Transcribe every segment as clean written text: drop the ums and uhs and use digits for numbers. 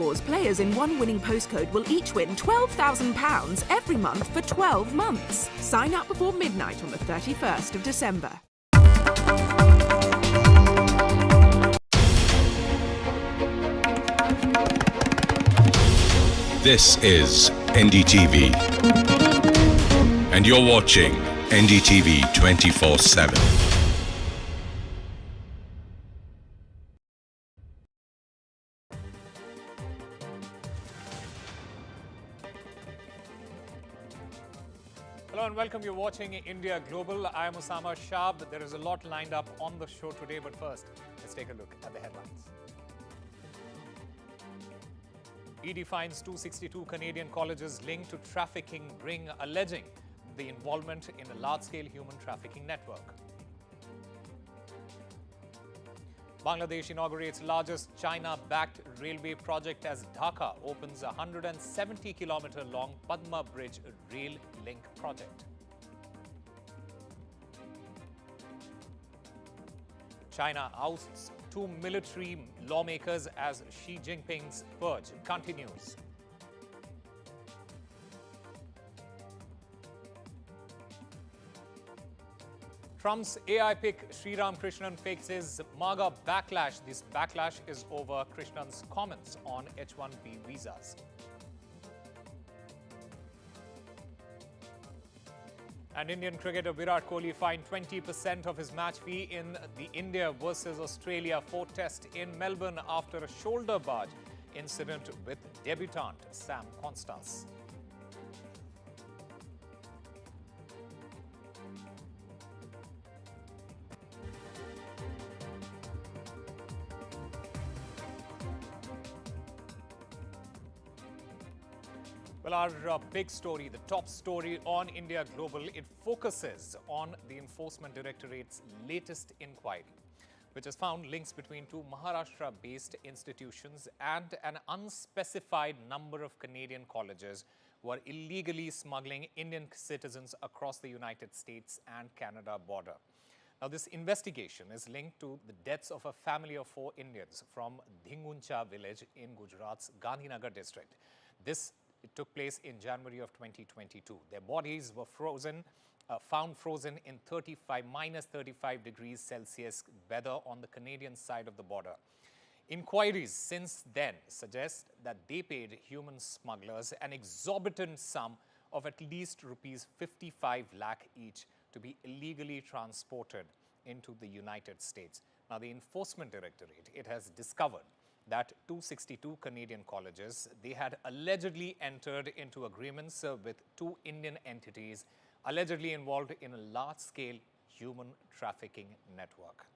Players in one winning postcode will each win £12,000 every month for 12 months. Sign up before midnight on the 31st of December. This is NDTV, and you're watching NDTV 24/7. Hello and welcome. You're watching India Global. I am Osama Shah. There is a lot lined up on the show today, but first, let's take a look at the headlines. ED finds 262 Canadian colleges linked to trafficking ring, alleging the involvement in a large-scale human trafficking network. Bangladesh inaugurates largest China-backed railway project as Dhaka opens a 170-kilometer-long Padma Bridge rail link project. China ousts 2 military lawmakers as Xi Jinping's purge continues. Trump's AI pick Sriram Krishnan faces MAGA backlash. This backlash is over Krishnan's comments on H-1B visas. And Indian cricketer Virat Kohli fined 20% of his match fee in the India versus Australia 4th test in Melbourne after a shoulder barge incident with debutant Sam Constance. Well, our big story, the top story on India Global, it focuses on the Enforcement Directorate's latest inquiry, which has found links between 2 Maharashtra-based institutions and an unspecified number of Canadian colleges who are illegally smuggling Indian citizens across the United States and Canada border. Now, this investigation is linked to the deaths of a family of 4 Indians from Dhinguncha village in Gujarat's Gandhinagar district. It took place in January of 2022. Their bodies were found frozen in minus 35 degrees Celsius weather on the Canadian side of the border. Inquiries since then suggest that they paid human smugglers an exorbitant sum of at least rupees 55 lakh each to be illegally transported into the United States. Now, the Enforcement Directorate, it has discovered that 262 Canadian colleges, they had allegedly entered into agreements with 2 Indian entities allegedly involved in a large-scale human trafficking network.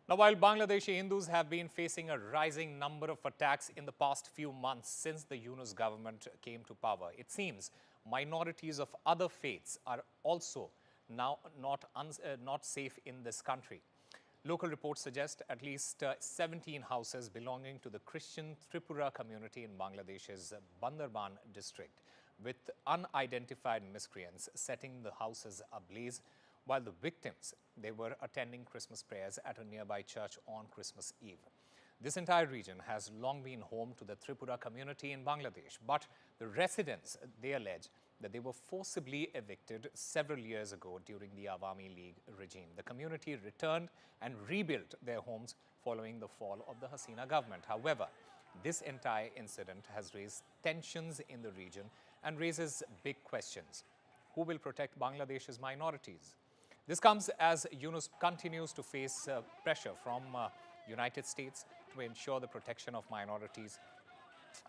Now, while Bangladeshi Hindus have been facing a rising number of attacks in the past few months since the Yunus government came to power, it seems minorities of other faiths are also now not safe in this country. Local reports suggest at least 17 houses belonging to the Christian Tripura community in Bangladesh's Bandarban district, with unidentified miscreants setting the houses ablaze, while the victims, they were attending Christmas prayers at a nearby church on Christmas Eve. This entire region has long been home to the Tripura community in Bangladesh, but the residents, they allege that they were forcibly evicted several years ago during the Awami League regime. The community returned and rebuilt their homes following the fall of the Hasina government. However, this entire incident has raised tensions in the region and raises big questions. Who will protect Bangladesh's minorities? This comes as Yunus continues to face pressure from United States to ensure the protection of minorities.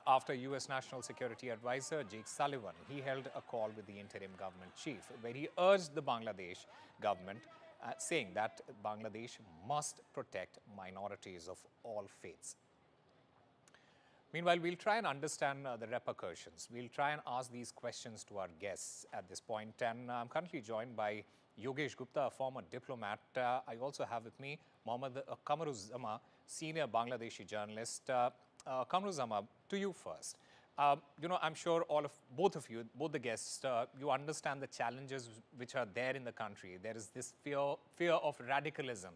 After U.S. National Security Advisor Jake Sullivan, he held a call with the interim government chief where he urged the Bangladesh government, saying that Bangladesh must protect minorities of all faiths. Meanwhile, we'll try and understand the repercussions. We'll try and ask these questions to our guests at this point. And I'm currently joined by Yogesh Gupta, a former diplomat. I also have with me Mohammad Kamaruzzaman, senior Bangladeshi journalist. Kamaruzzaman, to you first. I'm sure both of you, both the guests, you understand the challenges which are there in the country. There is this fear of radicalism.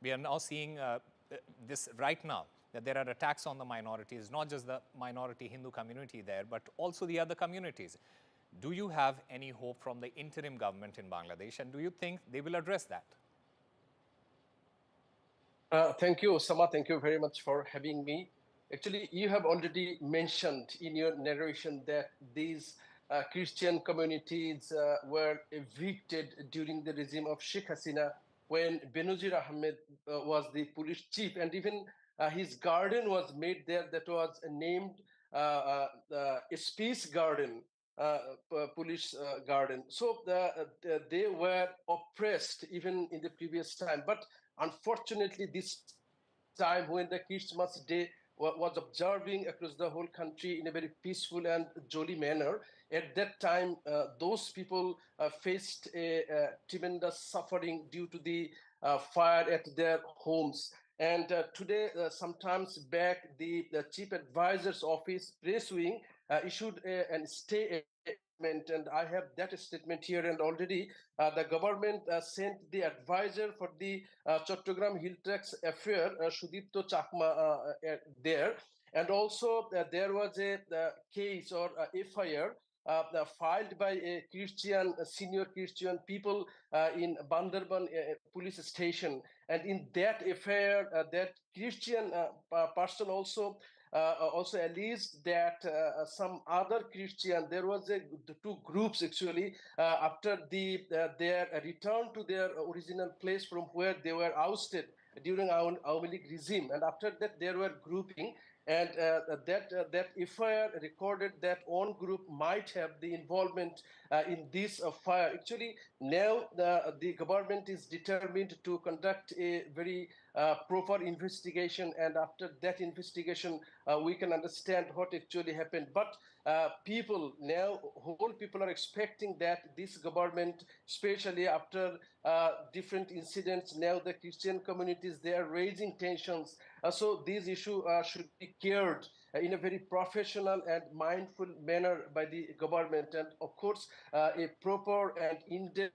We are now seeing this right now, that there are attacks on the minorities, not just the minority Hindu community there, but also the other communities. Do you have any hope from the interim government in Bangladesh, and do you think they will address that? Thank you, Osama. Thank you very much for having me. Actually, you have already mentioned in your narration that these Christian communities were evicted during the regime of Sheikh Hasina when Benazir Ahmed was the police chief, and even his garden was made there that was named Space Garden. Police garden. So they were oppressed even in the previous time. But unfortunately, this time when the Christmas Day was observing across the whole country in a very peaceful and jolly manner, at that time, those people faced a tremendous suffering due to the fire at their homes. And today, sometimes back, the Chief Advisor's Office, Press Wing, issued a statement, and I have that statement here. And already the government sent the advisor for the Chattogram Hill Tracks affair, Sudipto Chakma, there. And also there was a case or FIR filed by a Christian, senior Christian people in Bandarban police station. And in that affair, that Christian person also alleged that some other Christian, there was two groups actually, after their return to their original place from where they were ousted during Awami League regime, and after that there were grouping, and that FIR recorded that one group might have the involvement in this fire. Actually, now the government is determined to conduct a very proper investigation, and after that investigation, we can understand what actually happened. But people now, whole people are expecting that this government, especially after different incidents, now the Christian communities, they are raising tensions. So these issues should be cared in a very professional and mindful manner by the government, and of course, a proper and in-depth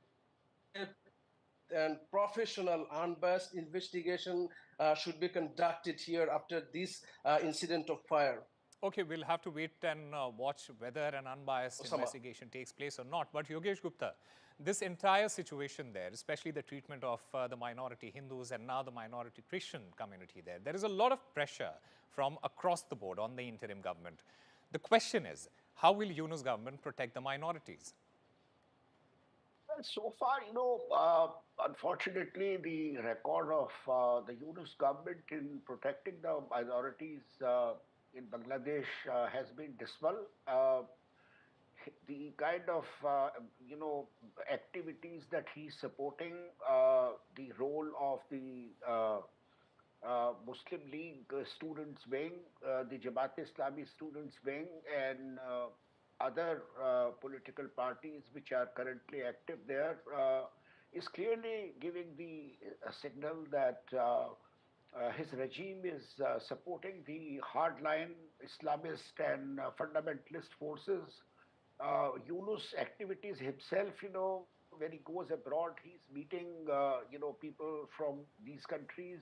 and professional, unbiased investigation should be conducted here after this incident of fire. Okay, we'll have to wait and watch whether an unbiased Osama. investigation takes place or not. But Yogesh Gupta, this entire situation there, especially the treatment of the minority Hindus and now the minority Christian community there is a lot of pressure from across the board on the interim government. The question is, how will Yunus government protect the minorities? Well, so far, unfortunately, the record of the Yunus government in protecting the minorities in Bangladesh has been dismal. The kind of activities that he's supporting, the role of the Muslim League students wing, the Jamaat Islami students wing, and other political parties which are currently active there, is clearly giving the signal that his regime is supporting the hardline Islamist and fundamentalist forces. Yunus activities himself, when he goes abroad, he's meeting, people from these countries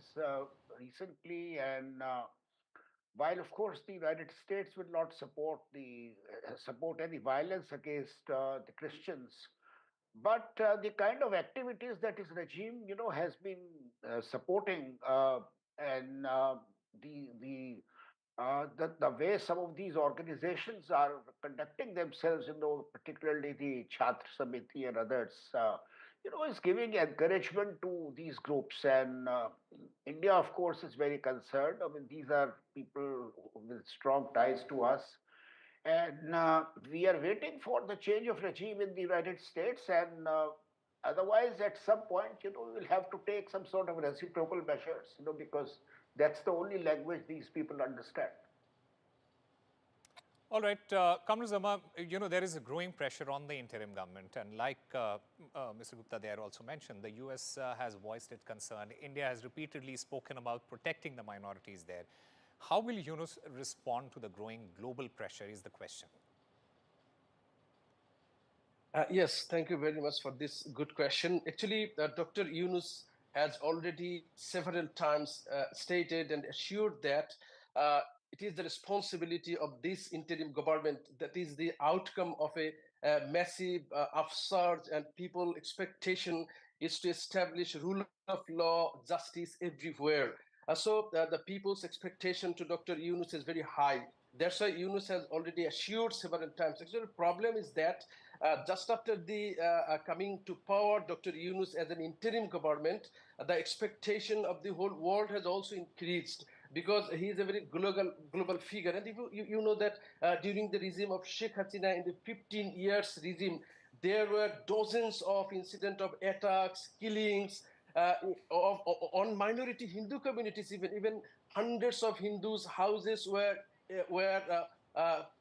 recently, and while of course the United States will not support any violence against the Christians, but the kind of activities that his regime, has been supporting, and the way some of these organizations are conducting themselves, particularly the Chhatra Samiti and others, is giving encouragement to these groups. And India, of course, is very concerned. I mean, these are people with strong ties to us. And we are waiting for the change of regime in the United States. And otherwise, at some point, we'll have to take some sort of reciprocal measures, because that's the only language these people understand. All right, Kamru Zama, you know, there is a growing pressure on the interim government. And like Mr. Gupta there also mentioned, the US has voiced its concern. India has repeatedly spoken about protecting the minorities there. How will Yunus respond to the growing global pressure is the question. Yes, thank you very much for this good question. Actually, Dr. Yunus has already several times stated and assured that it is the responsibility of this interim government that is the outcome of a massive upsurge, and people expectation is to establish rule of law, justice everywhere. So the people's expectation to Dr. Yunus is very high. That's why Yunus has already assured several times. Actually, the problem is that just after the coming to power, Dr. Yunus as an interim government, the expectation of the whole world has also increased because he is a very global figure. And if you know that during the regime of Sheikh Hasina, in the 15 years regime, there were dozens of incidents of attacks, killings, on minority Hindu communities, even hundreds of Hindus' houses were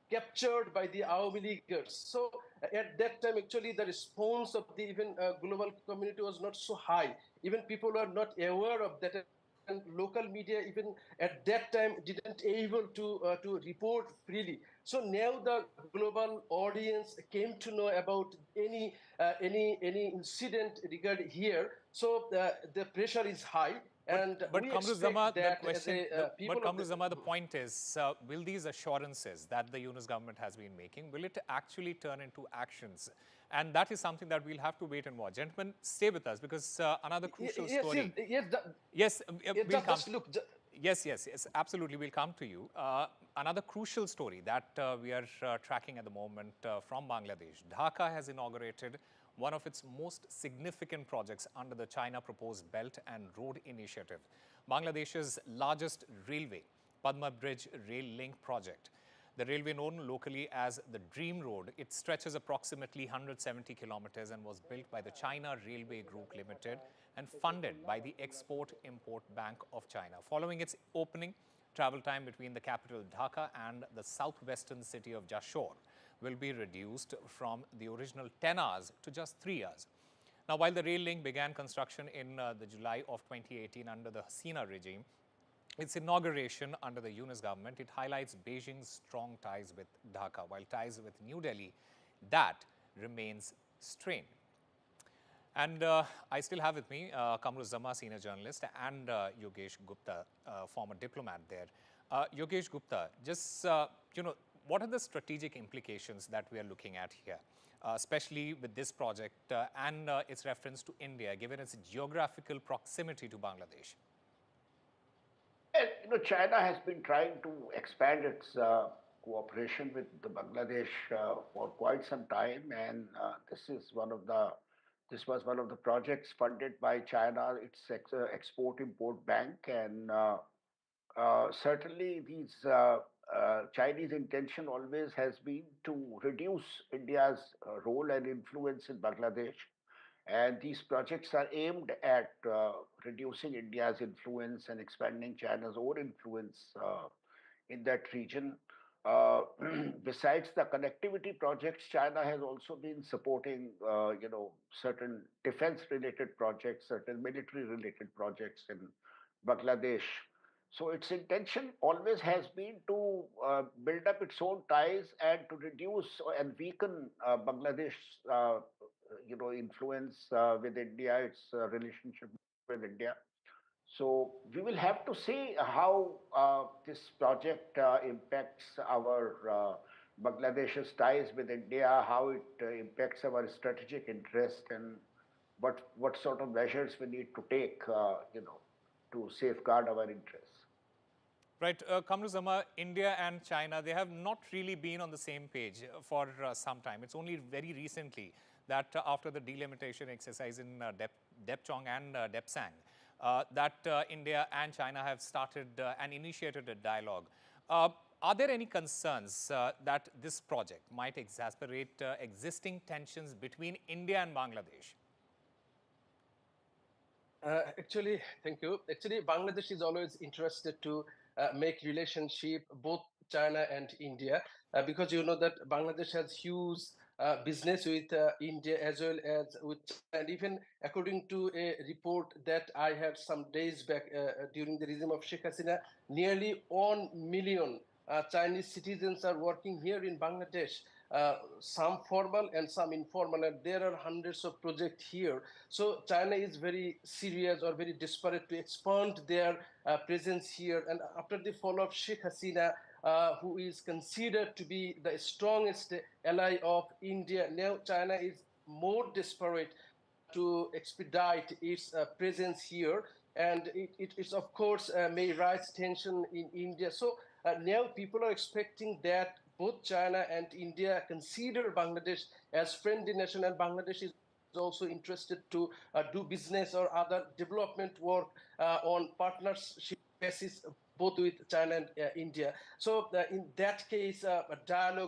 captured by the Awami Leaguers. So at that time, actually, the response of the even global community was not so high. Even people were not aware of that. And local media even at that time didn't able to report freely. So now the global audience came to know about any incident regarding here. So the pressure is high. And But we Kamru expect Zama, the that question, as a people but of Kamru Zama, the point is, will these assurances that the Yunus government has been making, will it actually turn into actions? And that is something that we'll have to wait and watch. Gentlemen, stay with us because another crucial story. Yes, we'll come. Just look. Yes, absolutely. We'll come to you. Another crucial story that we are tracking at the moment from Bangladesh. Dhaka has inaugurated one of its most significant projects under the China Proposed Belt and Road Initiative, Bangladesh's largest railway, Padma Bridge Rail Link project. The railway, known locally as the Dream Road, it stretches approximately 170 kilometers and was built by the China Railway Group Limited and funded by the Export-Import Bank of China. Following its opening, travel time between the capital Dhaka and the southwestern city of Jashore will be reduced from the original 10 hours to just 3 hours. Now, while the rail link began construction in the July of 2018 under the Hasina regime, its inauguration under the Yunus government, it highlights Beijing's strong ties with Dhaka, while ties with New Delhi, that remains strained. And I still have with me Kamru Zama, senior journalist, and Yogesh Gupta, former diplomat there. Yogesh Gupta, just, what are the strategic implications that we are looking at here, especially with this project and its reference to India, given its geographical proximity to Bangladesh? And, China has been trying to expand its cooperation with the Bangladesh for quite some time, and this was one of the projects funded by China, its Export-Import Bank, and certainly these Chinese intention always has been to reduce India's role and influence in Bangladesh. And these projects are aimed at reducing India's influence and expanding China's own influence in that region. Uh, Besides the connectivity projects, China has also been supporting, certain defense-related projects, certain military-related projects in Bangladesh. So its intention always has been to build up its own ties and to reduce and weaken Bangladesh, influence with India, its relationship with India. So we will have to see how this project impacts our Bangladesh's ties with India, how it impacts our strategic interest, and what sort of measures we need to take, to safeguard our interests. Right, Kamru Zama, India and China, they have not really been on the same page for some time. It's only very recently that after the delimitation exercise in Depchong and Depsang, that India and China have started and initiated a dialogue. Are there any concerns that this project might exacerbate existing tensions between India and Bangladesh? Actually, thank you. Actually, Bangladesh is always interested to make relationship both China and India, because you know that Bangladesh has huge business with India as well as with China. And even according to a report that I had some days back during the regime of Sheikh Hasina, nearly 1 million Chinese citizens are working here in Bangladesh. Some formal and some informal, and there are hundreds of projects here. So China is very serious or very desperate to expand their presence here. And after the fall of Sheikh Hasina, who is considered to be the strongest ally of India, now China is more desperate to expedite its presence here. And it's of course may rise tension in India. So now people are expecting that both China and India consider Bangladesh as friendly nation, and Bangladesh is also interested to do business or other development work on partnership basis, both with China and India. So in that case,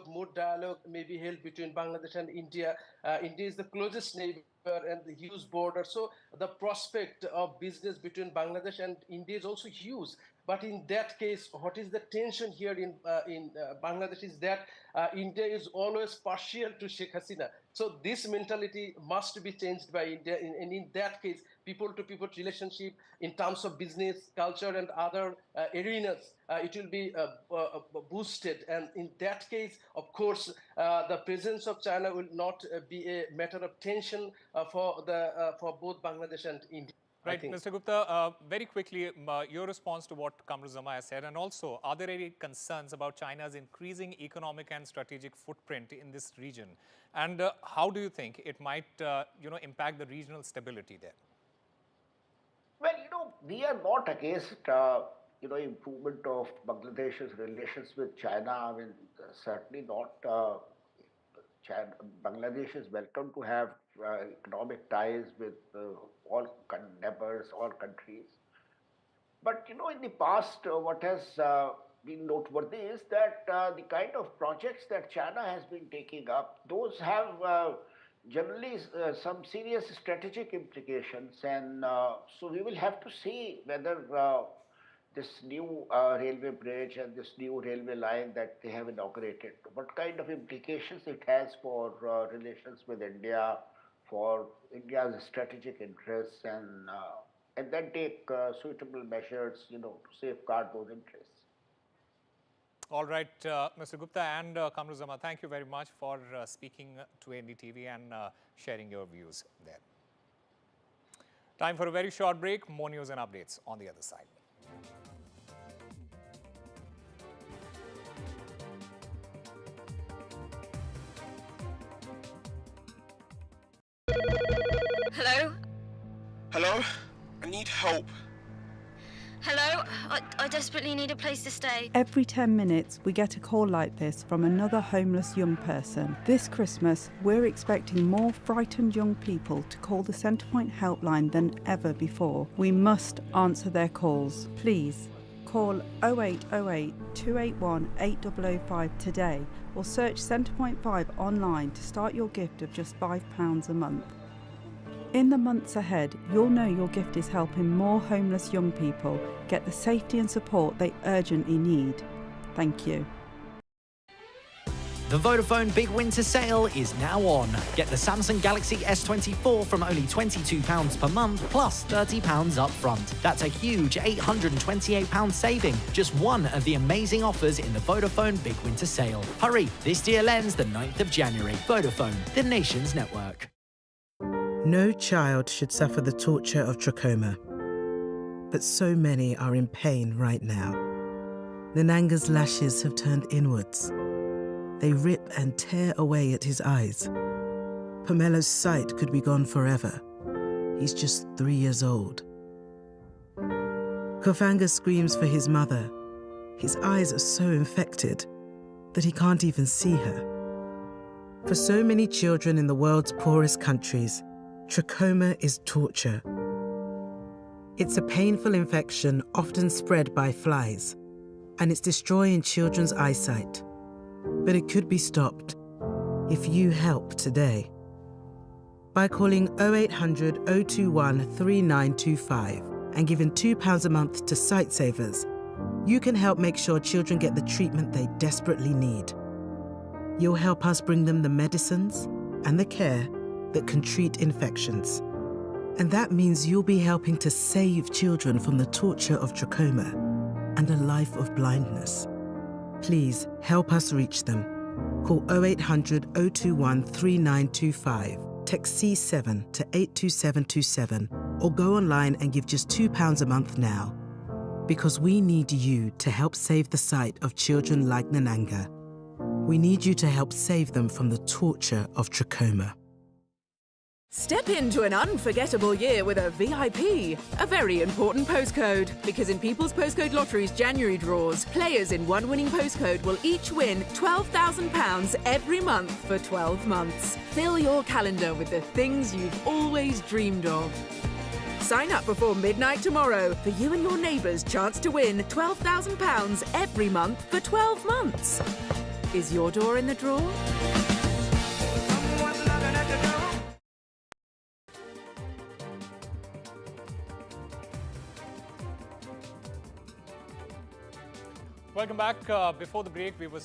more dialogue may be held between Bangladesh and India. India is the closest neighbor and the huge border. So the prospect of business between Bangladesh and India is also huge. But in that case, what is the tension here in Bangladesh is that India is always partial to Sheikh Hasina. So this mentality must be changed by India. And in that case, people-to-people relationship in terms of business, culture, and other arenas, it will be boosted. And in that case, of course, the presence of China will not be a matter of tension for both Bangladesh and India. Right, Mr. Gupta, very quickly, your response to what Kamruzzaman has said, and also, are there any concerns about China's increasing economic and strategic footprint in this region? And how do you think it might, impact the regional stability there? Well, we are not against, improvement of Bangladesh's relations with China. I mean, certainly not. Bangladesh is welcome to have economic ties with all neighbors, all countries. But in the past, what has been noteworthy is that the kind of projects that China has been taking up, those have generally some serious strategic implications. And so we will have to see whether this new railway bridge and this new railway line that they have inaugurated, what kind of implications it has for relations with India, for India's strategic interests, and then take suitable measures, to safeguard those interests. All right, Mr. Gupta and Kamruzzaman, thank you very much for speaking to NDTV and sharing your views there. Time for a very short break. More news and updates on the other side. Hello? Hello? I need help. Hello? I desperately need a place to stay. Every 10 minutes, we get a call like this from another homeless young person. This Christmas, we're expecting more frightened young people to call the Centrepoint helpline than ever before. We must answer their calls. Please, call 0808 281 8005 today or search Centrepoint 5 online to start your gift of just £5 a month. In the months ahead, you'll know your gift is helping more homeless young people get the safety and support they urgently need. Thank you. The Vodafone Big Winter Sale is now on. Get the Samsung Galaxy S24 from only £22 per month plus £30 up front. That's a huge £828 saving. Just one of the amazing offers in the Vodafone Big Winter Sale. Hurry, this deal ends the 9th of January. Vodafone, the nation's network. No child should suffer the torture of trachoma, but so many are in pain right now. Nananga's lashes have turned inwards. They rip and tear away at his eyes. Pomelo's sight could be gone forever. He's just 3 years old. Kofanga screams for his mother. His eyes are so infected that he can't even see her. For so many children in the world's poorest countries, trachoma is torture. It's a painful infection often spread by flies, and it's destroying children's eyesight. But it could be stopped if you help today. By calling 0800 021 3925 and giving £2 a month to Sightsavers, you can help make sure children get the treatment they desperately need. You'll help us bring them the medicines and the care that can treat infections. And that means you'll be helping to save children from the torture of trachoma and a life of blindness. Please help us reach them. Call 0800 021 3925, text C7 to 82727, or go online and give just £2 a month now. Because we need you to help save the sight of children like Nananga. We need you to help save them from the torture of trachoma. Step into an unforgettable year with a VIP, a very important postcode, because in People's Postcode Lottery's January draws, players in one winning postcode will each win £12,000 every month for 12 months. Fill your calendar with the things you've always dreamed of. Sign up before midnight tomorrow for you and your neighbours' chance to win £12,000 every month for 12 months. Is your door in the draw? Welcome back. Before the break, we were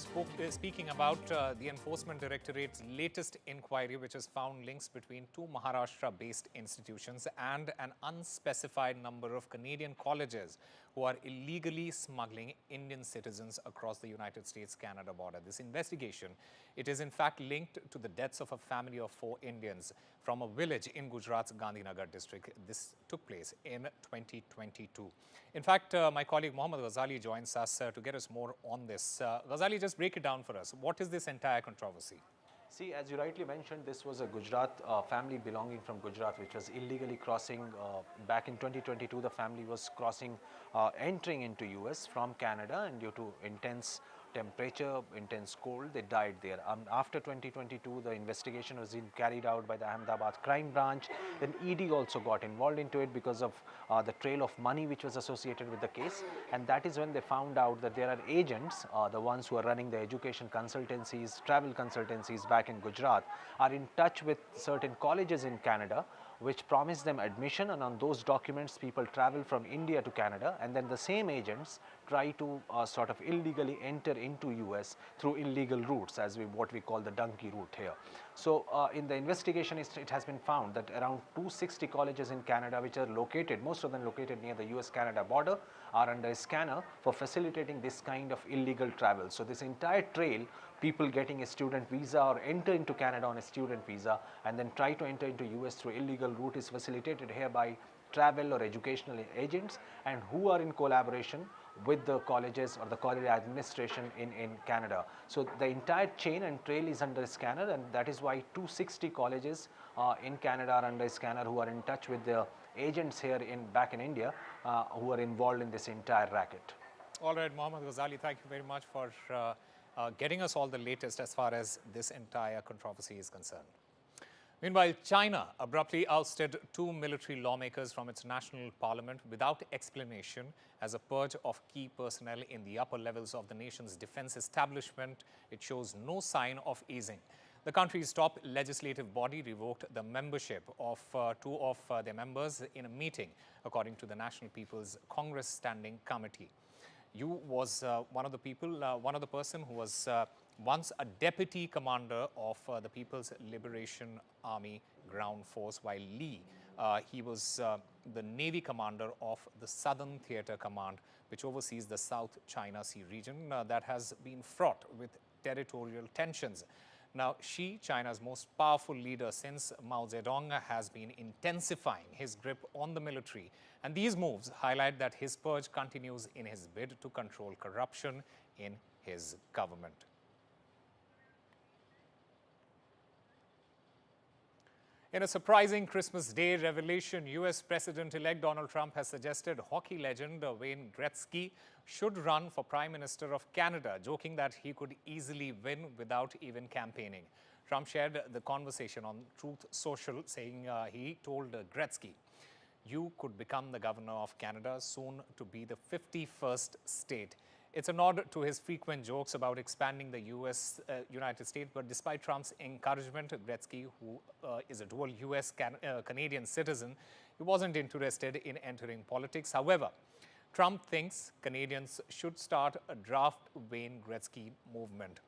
speaking about the Enforcement Directorate's latest inquiry, which has found links between two Maharashtra-based institutions and an unspecified number of Canadian colleges who are illegally smuggling Indian citizens across the United States-Canada border. This investigation, it is in fact linked to the deaths of a family of 4 Indians from a village in Gujarat's Gandhinagar district. This took place in 2022. In fact, my colleague Mohammad Ghazali joins us to get us more on this. Ghazali, just break it down for us. What is this entire controversy? See, as you rightly mentioned, this was a Gujarat family belonging from Gujarat, which was illegally crossing. Back in 2022, the family was entering into US from Canada, and due to intense temperature, intense cold, they died there. After 2022, the investigation was carried out by the Ahmedabad crime branch. Then ED also got involved into it because of the trail of money which was associated with the case. And that is when they found out that there are agents, the ones who are running the education consultancies, travel consultancies back in Gujarat, are in touch with certain colleges in Canada, which promise them admission, and on those documents people travel from India to Canada, and then the same agents try to sort of illegally enter into US through illegal routes, as what we call the donkey route here. So in the investigation, it has been found that around 260 colleges in Canada, which are located, most of them located near the US-Canada border, are under a scanner for facilitating this kind of illegal travel. So this entire trail, people getting a student visa or enter into Canada on a student visa and then try to enter into US through illegal route, is facilitated here by travel or educational agents, and who are in collaboration with the colleges or the college administration in Canada. So the entire chain and trail is under a scanner, and that is why 260 colleges in Canada are under a scanner, who are in touch with the agents here back in India who are involved in this entire racket. All right, Mohammad Ghazali, thank you very much for getting us all the latest as far as this entire controversy is concerned. Meanwhile, China abruptly ousted 2 military lawmakers from its national parliament without explanation as a purge of key personnel in the upper levels of the nation's defense establishment. It shows no sign of easing. The country's top legislative body revoked the membership of 2 of their members in a meeting, according to the National People's Congress Standing Committee. You was one of the person who was once a deputy commander of the People's Liberation Army Ground Force, while Lee, he was the Navy commander of the Southern Theater Command, which oversees the South China Sea region that has been fraught with territorial tensions. Now, Xi, China's most powerful leader since Mao Zedong, has been intensifying his grip on the military. And these moves highlight that his purge continues in his bid to control corruption in his government. In a surprising Christmas Day revelation, US President-elect Donald Trump has suggested hockey legend Wayne Gretzky should run for Prime Minister of Canada, joking that he could easily win without even campaigning. Trump shared the conversation on Truth Social, saying he told Gretzky, "You could become the governor of Canada, soon to be the 51st state." It's a nod to his frequent jokes about expanding the United States, but despite Trump's encouragement, Gretzky, who is a dual US-Canadian citizen, he wasn't interested in entering politics. However, Trump thinks Canadians should start a draft Wayne Gretzky movement.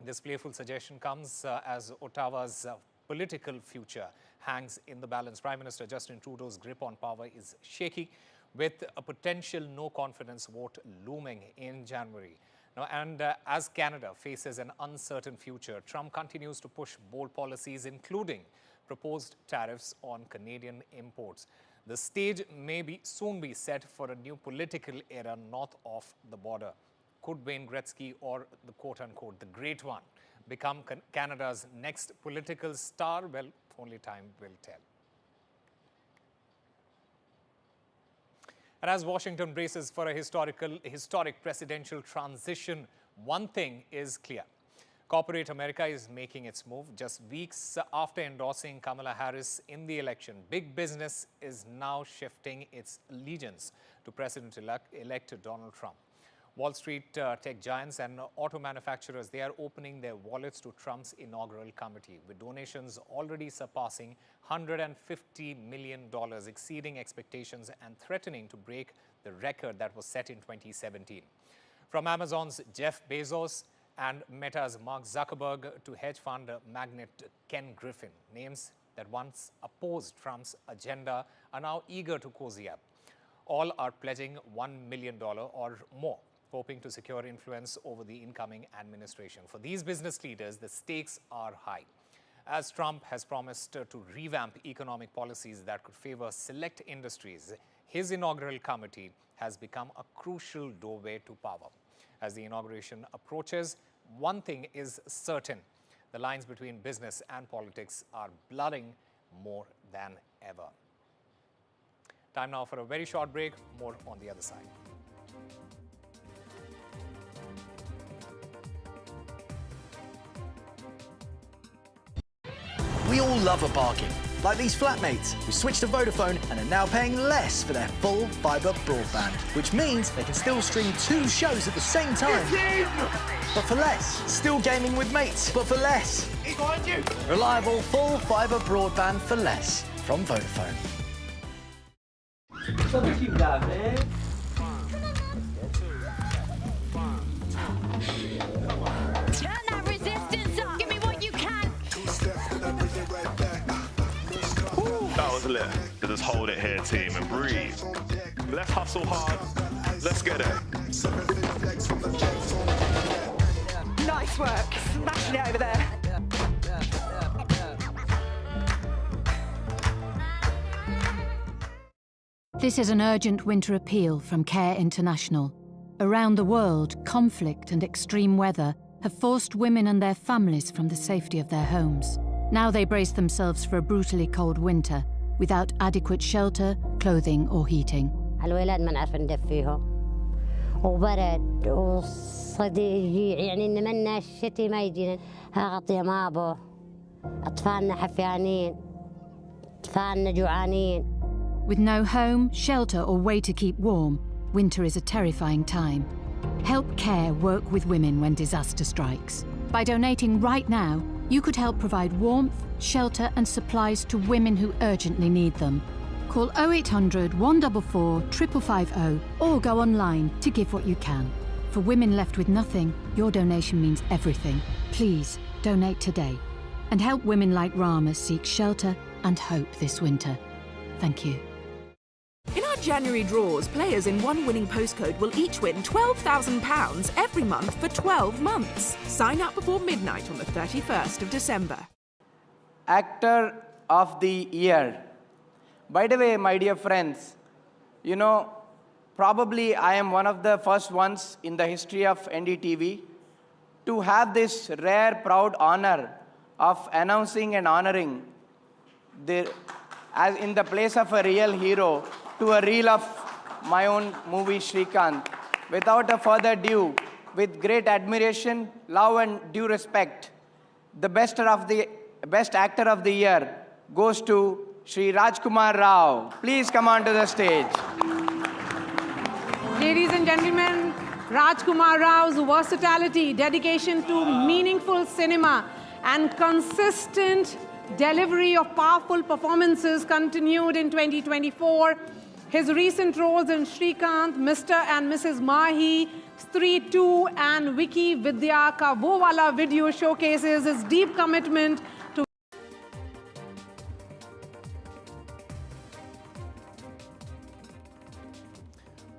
This playful suggestion comes as Ottawa's political future hangs in the balance. Prime Minister Justin Trudeau's grip on power is shaky, with a potential no-confidence vote looming in January. Now, as Canada faces an uncertain future, Trump continues to push bold policies, including proposed tariffs on Canadian imports. The stage may soon be set for a new political era north of the border. Could Wayne Gretzky, or the quote-unquote the Great One, become Canada's next political star? Well, only time will tell. And as Washington braces for a historic presidential transition, one thing is clear. Corporate America is making its move. Just weeks after endorsing Kamala Harris in the election, big business is now shifting its allegiance to President-elect Donald Trump. Wall Street tech giants and auto manufacturers, they are opening their wallets to Trump's inaugural committee, with donations already surpassing $150 million, exceeding expectations and threatening to break the record that was set in 2017. From Amazon's Jeff Bezos and Meta's Mark Zuckerberg to hedge fund magnate Ken Griffin, names that once opposed Trump's agenda are now eager to cozy up. All are pledging $1 million or more, hoping to secure influence over the incoming administration. For these business leaders, the stakes are high, as Trump has promised to revamp economic policies that could favor select industries. His inaugural committee has become a crucial doorway to power. As the inauguration approaches, one thing is certain: the lines between business and politics are blurring more than ever. Time now for a very short break. More on the other side. We all love a bargain, like these flatmates who switched to Vodafone and are now paying less for their full fibre broadband, which means they can still stream 2 shows at the same time. But for less. Still gaming with mates, but for less. He's behind you. Reliable full fibre broadband for less from Vodafone. Turn that resistance up. Give me what you can. That was lit. Just hold it here, team, and breathe. Let's hustle hard. Let's get it. Nice work. Smashing it over there. This is an urgent winter appeal from Care International. Around the world, conflict and extreme weather have forced women and their families from the safety of their homes. Now they brace themselves for a brutally cold winter without adequate shelter, clothing or heating. الولاد ما نعرف ندفيهم وبرد وصديق يعني نمنا الشتي ما يجينا غطية مابو أطفالنا حفيانين أطفالنا جوعانين. With no home, shelter or way to keep warm, winter is a terrifying time. Help Care work with women when disaster strikes. By donating right now, you could help provide warmth, shelter and supplies to women who urgently need them. Call 0800 144 5550 or go online to give what you can. For women left with nothing, your donation means everything. Please donate today and help women like Rama seek shelter and hope this winter. Thank you. In our January draws, players in one winning postcode will each win £12,000 every month for 12 months. Sign up before midnight on the 31st of December. Actor of the Year. By the way, my dear friends, you know, probably I am one of the first ones in the history of NDTV to have this rare, proud honor of announcing and honoring as in the place of a real hero to a reel of my own movie, Shrikant. Without a further ado, with great admiration, love and due respect, the best actor of the year goes to Shri Rajkumar Rao. Please come on to the stage. Ladies and gentlemen, Rajkumar Rao's versatility, dedication to meaningful cinema and consistent delivery of powerful performances continued in 2024. His recent roles in Shrikant, Mr. and Mrs. Mahi, Stree 2 and Wiki Vidya Ka Wo Wala video showcases his deep commitment to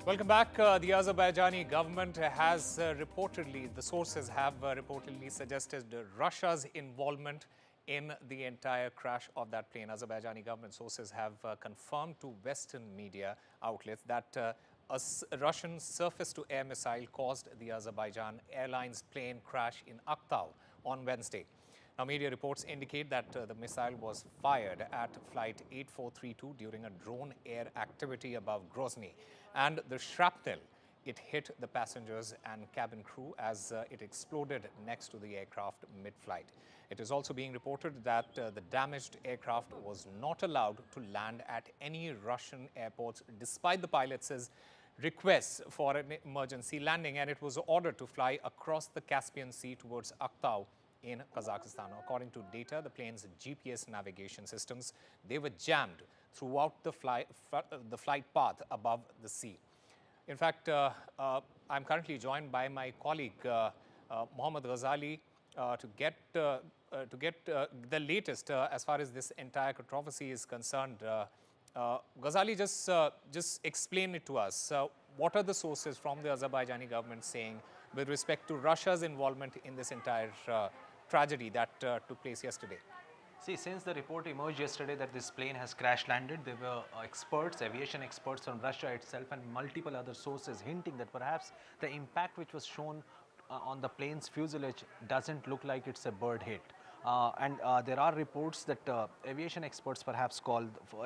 Welcome back. The Azerbaijani government has the sources have reportedly suggested Russia's involvement in the entire crash of that plane. Azerbaijani government sources have confirmed to Western media outlets that a Russian surface-to-air missile caused the Azerbaijan Airlines plane crash in Aktau on Wednesday. Now, media reports indicate that the missile was fired at flight 8432 during a drone air activity above Grozny, and the shrapnel, it hit the passengers and cabin crew as it exploded next to the aircraft mid-flight. It is also being reported that the damaged aircraft was not allowed to land at any Russian airports despite the pilot's requests for an emergency landing, and it was ordered to fly across the Caspian Sea towards Aktau in Kazakhstan. According to data, the plane's GPS navigation systems, they were jammed throughout the flight path above the sea. In fact, I'm currently joined by my colleague Mohammad Ghazali to get the latest as far as this entire controversy is concerned. Ghazali, just explain it to us. What are the sources from the Azerbaijani government saying with respect to Russia's involvement in this entire tragedy that took place yesterday? See, since the report emerged yesterday that this plane has crash landed, there were experts, aviation experts from Russia itself and multiple other sources hinting that perhaps the impact which was shown on the plane's fuselage doesn't look like it's a bird hit. There are reports that aviation experts perhaps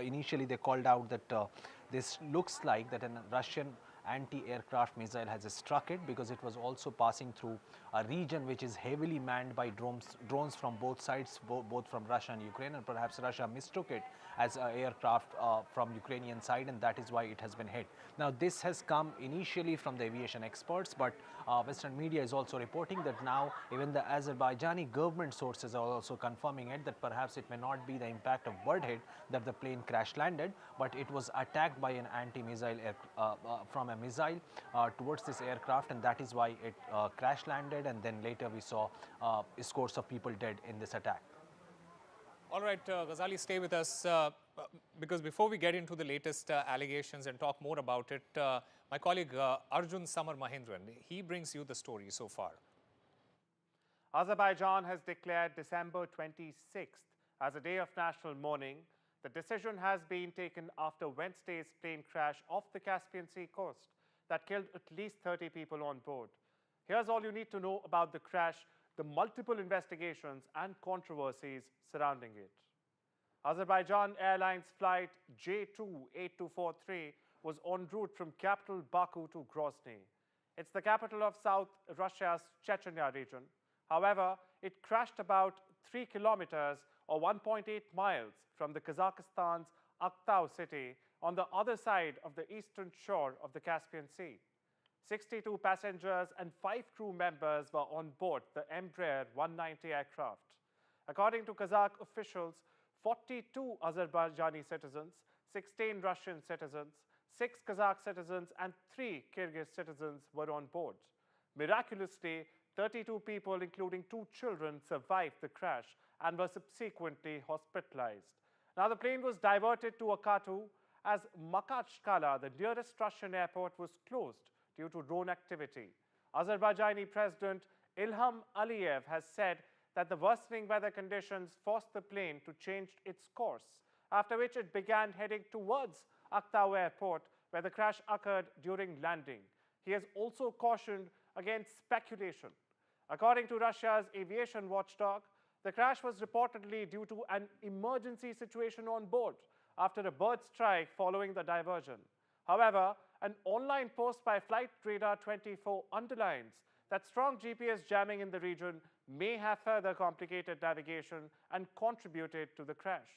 initially they called out that this looks like that a Russian anti-aircraft missile has struck it because it was also passing through a region which is heavily manned by drones from both sides, both from Russia and Ukraine, and perhaps Russia mistook it as an aircraft from Ukrainian side, and that is why it has been hit. Now, this has come initially from the aviation experts, but Western media is also reporting that now even the Azerbaijani government sources are also confirming it, that perhaps it may not be the impact of bird hit that the plane crash landed, but it was attacked by an anti-missile from a missile towards this aircraft, and that is why it crash landed, and then later we saw scores of people dead in this attack. All right, Ghazali, stay with us because before we get into the latest allegations and talk more about it, my colleague Arjun Samar Mahindran, he brings you the story so far. Azerbaijan has declared December 26th as a day of national mourning. The decision has been taken after Wednesday's plane crash off the Caspian Sea coast that killed at least 30 people on board. Here's all you need to know about the crash, the multiple investigations and controversies surrounding it. Azerbaijan Airlines flight J28243 was en route from capital Baku to Grozny. It's the capital of South Russia's Chechnya region. However, it crashed about 3 kilometers or 1.8 miles from the Kazakhstan's Aktau city on the other side of the eastern shore of the Caspian Sea. 62 passengers and 5 crew members were on board the Embraer 190 aircraft. According to Kazakh officials, 42 Azerbaijani citizens, 16 Russian citizens, 6 Kazakh citizens and 3 Kyrgyz citizens were on board. Miraculously, 32 people, including 2 children, survived the crash and were subsequently hospitalized. Now, the plane was diverted to Akatu as Makachkala, the nearest Russian airport, was closed due to drone activity. Azerbaijani President Ilham Aliyev has said that the worsening weather conditions forced the plane to change its course, after which it began heading towards Aktau Airport, where the crash occurred during landing. He has also cautioned against speculation. According to Russia's aviation watchdog, the crash was reportedly due to an emergency situation on board after a bird strike following the diversion. However, an online post by Flight Radar 24 underlines that strong GPS jamming in the region may have further complicated navigation and contributed to the crash.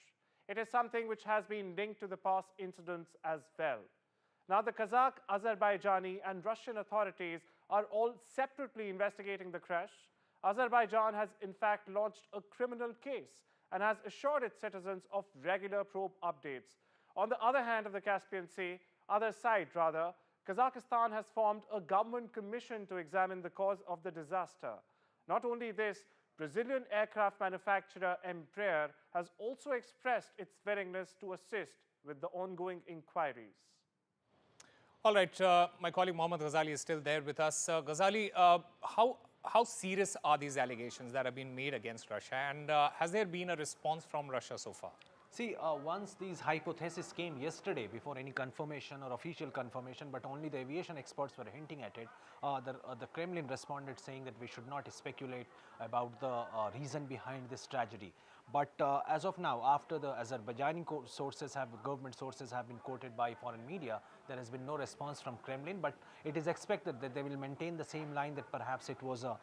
It is something which has been linked to the past incidents as well. Now, the Kazakh, Azerbaijani and Russian authorities are all separately investigating the crash. Azerbaijan has in fact launched a criminal case and has assured its citizens of regular probe updates. On the other hand of the Caspian Sea, other side, rather, Kazakhstan has formed a government commission to examine the cause of the disaster. Not only this, Brazilian aircraft manufacturer Embraer has also expressed its willingness to assist with the ongoing inquiries. All right, my colleague Mohammad Ghazali is still there with us. Ghazali, how serious are these allegations that have been made against Russia, and has there been a response from Russia so far? See, once these hypotheses came yesterday, before any confirmation or official confirmation, but only the aviation experts were hinting at it, the Kremlin responded saying that we should not speculate about the reason behind this tragedy. But as of now, after the Azerbaijani government sources have been quoted by foreign media, there has been no response from Kremlin, but it is expected that they will maintain the same line that perhaps it was a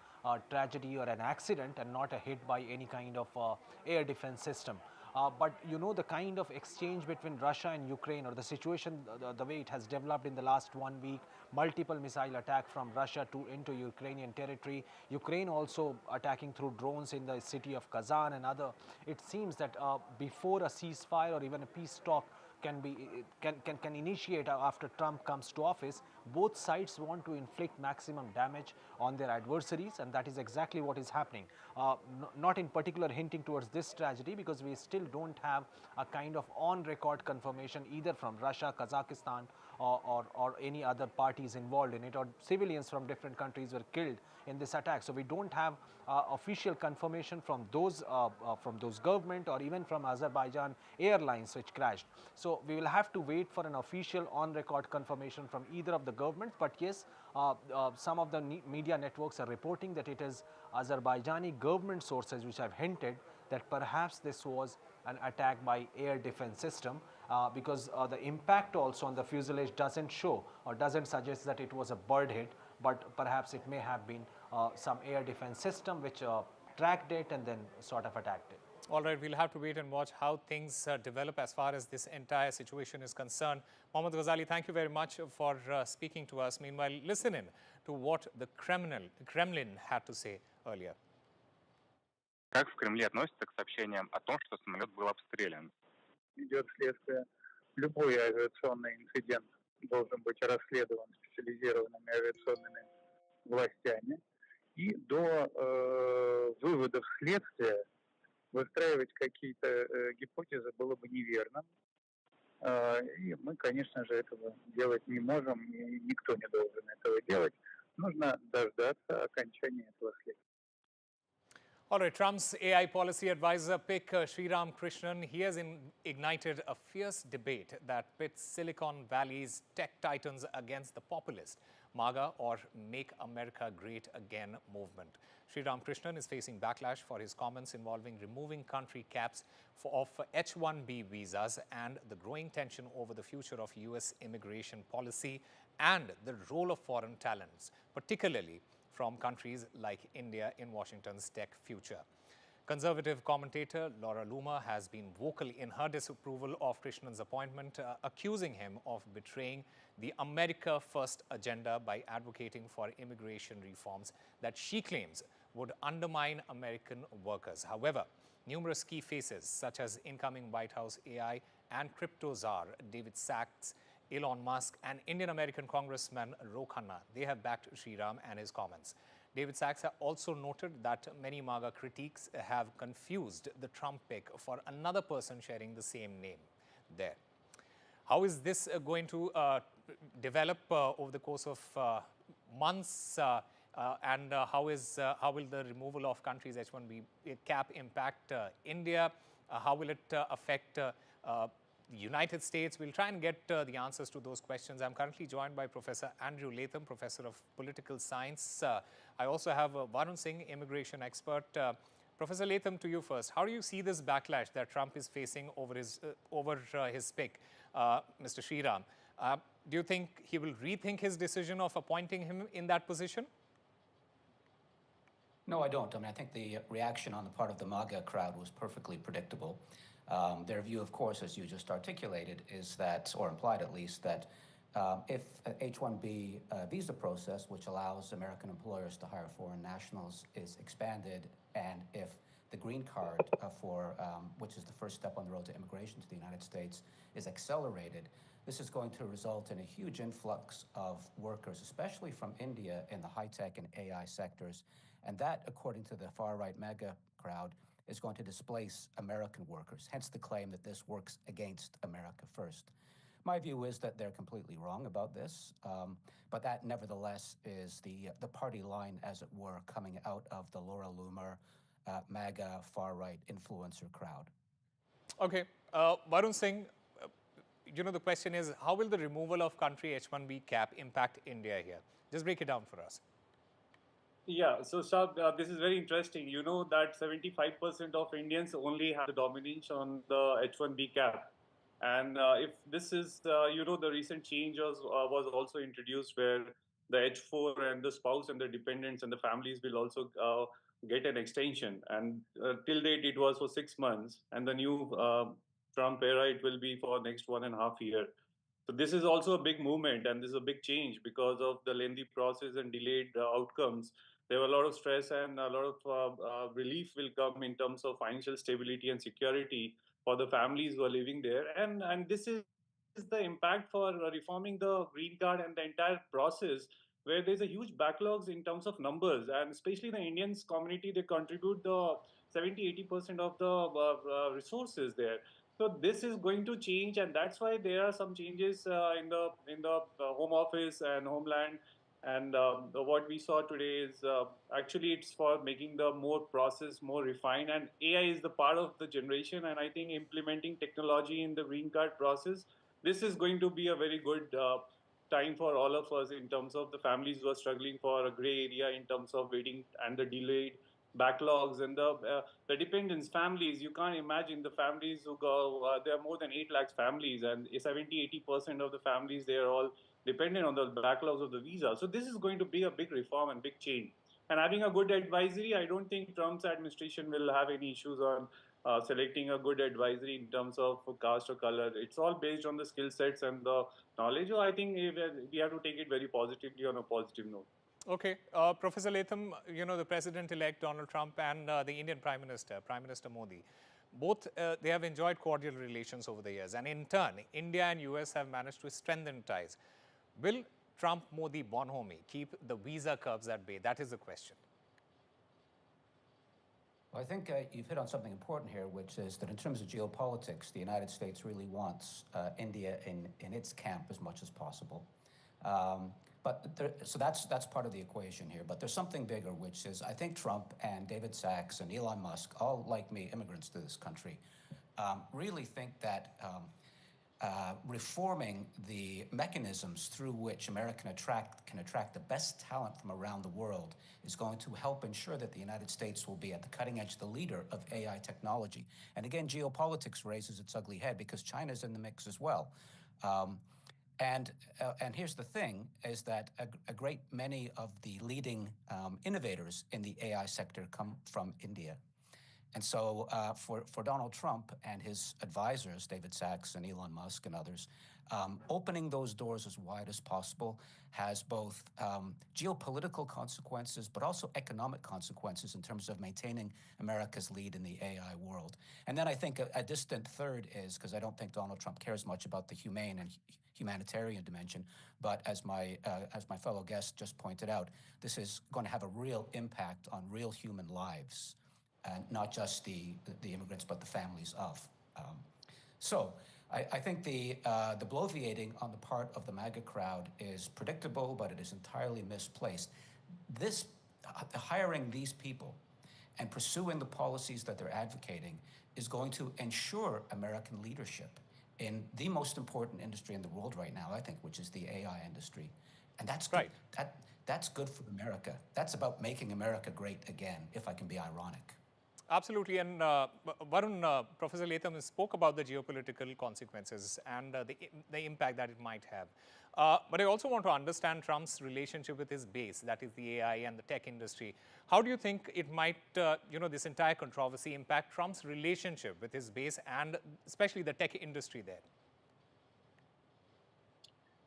tragedy or an accident and not a hit by any kind of air defense system. But you know, the kind of exchange between Russia and Ukraine, or the situation, the way it has developed in the last 1 week, multiple missile attack from Russia into Ukrainian territory, Ukraine also attacking through drones in the city of Kazan and other. It seems that before a ceasefire or even a peace talk can initiate after Trump comes to office, both sides want to inflict maximum damage on their adversaries, and that is exactly what is happening. Not in particular hinting towards this tragedy, because we still don't have a kind of on-record confirmation either from Russia, Kazakhstan, or any other parties involved in it, or civilians from different countries were killed in this attack. So we don't have official confirmation from those government or even from Azerbaijan Airlines which crashed. So we will have to wait for an official on-record confirmation from either of the governments. But yes, some of the media networks are reporting that it is Azerbaijani government sources which have hinted that perhaps this was an attack by air defense system, because the impact also on the fuselage doesn't show or doesn't suggest that it was a bird hit, but perhaps it may have been some air defense system which tracked it and then sort of attacked it. All right, we'll have to wait and watch how things develop as far as this entire situation is concerned. Mohammad Ghazali, thank you very much for speaking to us. Meanwhile, listen in to what the Kremlin had to say earlier. Как в Кремле относятся к сообщениям о том, что самолет был обстрелян? Идет следствие. Любой авиационный инцидент должен быть расследован специализированными авиационными властями. И до выводов следствия выстраивать какие-то гипотезы было бы неверным. И мы, конечно же, этого делать не можем, и никто не должен этого делать. Нужно дождаться окончания этого следствия. All right, Trump's AI policy advisor pick Sriram Krishnan, he has ignited a fierce debate that pits Silicon Valley's tech titans against the populist MAGA or Make America Great Again movement. Sriram Krishnan is facing backlash for his comments involving removing country caps of H-1B visas and the growing tension over the future of U.S. immigration policy and the role of foreign talents, particularly from countries like India in Washington's tech future. Conservative commentator Laura Loomer has been vocal in her disapproval of Krishnan's appointment, accusing him of betraying the America First agenda by advocating for immigration reforms that she claims would undermine American workers. However, numerous key faces such as incoming White House AI and crypto czar David Sachs, Elon Musk, and Indian-American Congressman Ro Khanna, they have backed Sriram and his comments. David Sachs also noted that many MAGA critiques have confused the Trump pick for another person sharing the same name there. How is this going to develop over the course of months, and how will the removal of countries' H-1B cap impact India? How will it affect United States? We'll try and get the answers to those questions. I'm currently joined by Professor Andrew Latham, Professor of Political Science. I also have Varun Singh, immigration expert. Professor Latham, to you first. How do you see this backlash that Trump is facing over his pick, Mr. Sriram? Do you think he will rethink his decision of appointing him in that position? No, I don't. I mean, I think the reaction on the part of the MAGA crowd was perfectly predictable. Their view, of course, as you just articulated, is that, or implied at least, that if H-1B visa process, which allows American employers to hire foreign nationals, is expanded, and if the green card which is the first step on the road to immigration to the United States, is accelerated, this is going to result in a huge influx of workers, especially from India in the high-tech and AI sectors. And that, according to the far-right mega crowd, is going to displace American workers, hence the claim that this works against America first. My view is that they're completely wrong about this, but that nevertheless is the party line, as it were, coming out of the Laura Loomer, MAGA, far-right influencer crowd. Okay. Varun Singh, the question is, how will the removal of country H-1B cap impact India here? Just break it down for us. Yeah, so Shab, this is very interesting. You know that 75% of Indians only have the dominance on the H-1B cap. And if this is, the recent change was also introduced where the H4 and the spouse and the dependents and the families will also get an extension. And till date, it was for 6 months. And the new Trump era, it will be for next 1.5 years. So this is also a big movement and this is a big change because of the lengthy process and delayed outcomes. There were a lot of stress and a lot of relief will come in terms of financial stability and security for the families who are living there. And this is the impact for reforming the green card and the entire process where there's a huge backlogs in terms of numbers. And especially the Indians community, they contribute the 70-80% of the resources there. So this is going to change, and that's why there are some changes in the Home Office and Homeland. And what we saw today is actually it's for making the more process more refined, and AI is the part of the generation. And I think implementing technology in the green card process, this is going to be a very good time for all of us in terms of the families who are struggling for a gray area in terms of waiting and the delayed backlogs and the dependents families. You can't imagine the families who go there are more than 8 lakhs families, and 70-80% of the families, they are all dependent on the backlogs of the visa. So this is going to be a big reform and big change. And having a good advisory, I don't think Trump's administration will have any issues on selecting a good advisory in terms of caste or color. It's all based on the skill sets and the knowledge. So I think we have to take it very positively on a positive note. Okay. Professor Latham, the President-elect Donald Trump and the Indian Prime Minister Modi, both they have enjoyed cordial relations over the years. And in turn, India and US have managed to strengthen ties. Will Trump-Modi bonhomie keep the visa curves at bay? That is the question. Well, I think you've hit on something important here, which is that in terms of geopolitics, the United States really wants India in its camp as much as possible. So that's part of the equation here. But there's something bigger, which is I think Trump and David Sachs and Elon Musk, all like me, immigrants to this country, really think that reforming the mechanisms through which America can attract the best talent from around the world is going to help ensure that the United States will be at the cutting edge, the leader of AI technology. And again, geopolitics raises its ugly head because China's in the mix as well. And here's the thing, is that a great many of the leading innovators in the AI sector come from India. And so for Donald Trump and his advisors, David Sachs and Elon Musk and others, opening those doors as wide as possible has both geopolitical consequences, but also economic consequences in terms of maintaining America's lead in the AI world. And then I think a distant third is, because I don't think Donald Trump cares much about the humane and humanitarian dimension, but as my fellow guest just pointed out, this is going to have a real impact on real human lives. And not just the immigrants, but the families of. So I think the bloviating on the part of the MAGA crowd is predictable, but it is entirely misplaced. Hiring these people and pursuing the policies that they're advocating is going to ensure American leadership in the most important industry in the world right now, I think, which is the AI industry. And that's good. Right. That's good for America. That's about making America great again, if I can be ironic. Absolutely. And Varun, Professor Latham spoke about the geopolitical consequences and the impact that it might have. But I also want to understand Trump's relationship with his base, that is the AI and the tech industry. How do you think it might, this entire controversy impact Trump's relationship with his base and especially the tech industry there?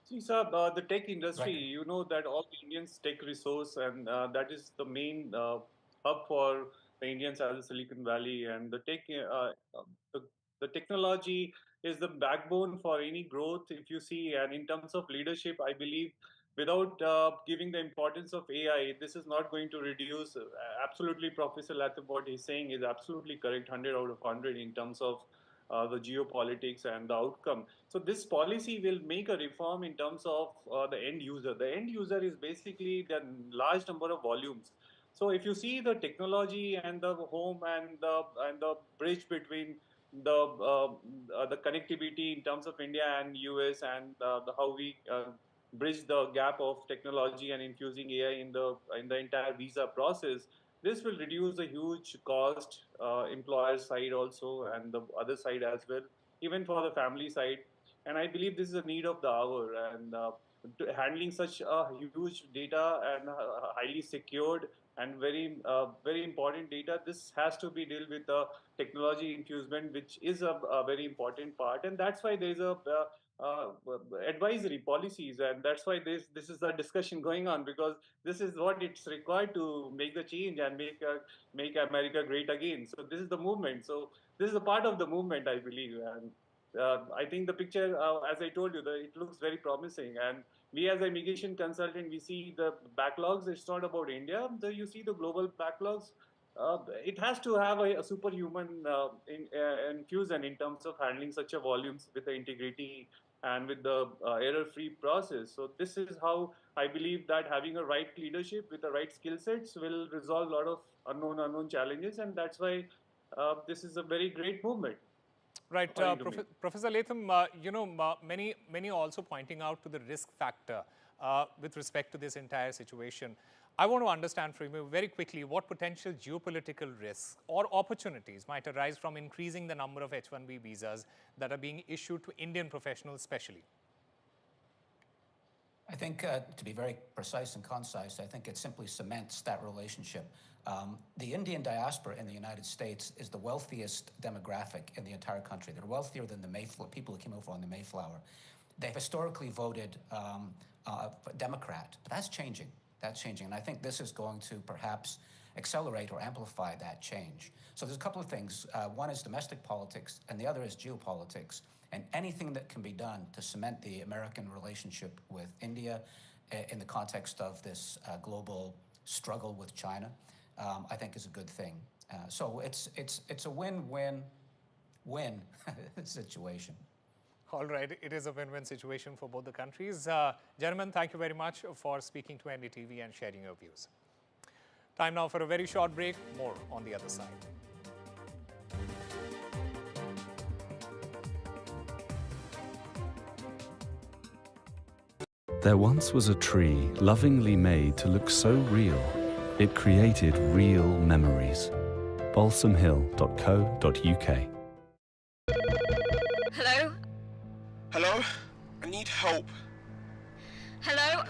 See, sir, the tech industry, you know that all Indians tech resource, and that is the main hub for the Indians as a Silicon Valley, and the tech, the technology is the backbone for any growth, if you see. And in terms of leadership, I believe without giving the importance of AI, this is not going to reduce. Absolutely, Professor Latham, what he's saying is absolutely correct, 100 out of 100 in terms of the geopolitics and the outcome. So this policy will make a reform in terms of the end user. The end user is basically the large number of volumes. So if you see the technology and the home and the bridge between the connectivity in terms of India and US and how we bridge the gap of technology and infusing AI in the entire visa process, this will reduce a huge cost, employer side also, and the other side as well, even for the family side. And I believe this is a need of the hour. And handling such a huge data and highly secured and very important data, this has to be dealt with the technology infusement, which is a very important part. And that's why there's a advisory policies, and that's why this is the discussion going on, because this is what it's required to make the change and make America great again. So this is the movement. So this is a part of the movement, I believe. And I think the picture, as I told you, it looks very promising. And we as an immigration consultant, we see the backlogs. It's not about India. You see the global backlogs. It has to have a superhuman infusion in terms of handling such a volumes with the integrity and with the error-free process. So this is how I believe that having a right leadership with the right skill sets will resolve a lot of unknown challenges. And that's why this is a very great movement. Right, Professor Latham, many are also pointing out to the risk factor with respect to this entire situation. I want to understand from you very quickly what potential geopolitical risks or opportunities might arise from increasing the number of H-1B visas that are being issued to Indian professionals especially. I think, to be very precise and concise, I think it simply cements that relationship. The Indian diaspora in the United States is the wealthiest demographic in the entire country. They're wealthier than the people who came over on the Mayflower. They've historically voted Democrat, but that's changing. That's changing, and I think this is going to perhaps accelerate or amplify that change. So there's a couple of things. One is domestic politics, and the other is geopolitics. And anything that can be done to cement the American relationship with India in the context of this global struggle with China, I think is a good thing. So it's a win-win-win situation. All right, it is a win-win situation for both the countries. Gentlemen, thank you very much for speaking to NDTV and sharing your views. Time now for a very short break. More on the other side. There once was a tree lovingly made to look so real, it created real memories. balsamhill.co.uk. Hello? Hello? I need help. Hello?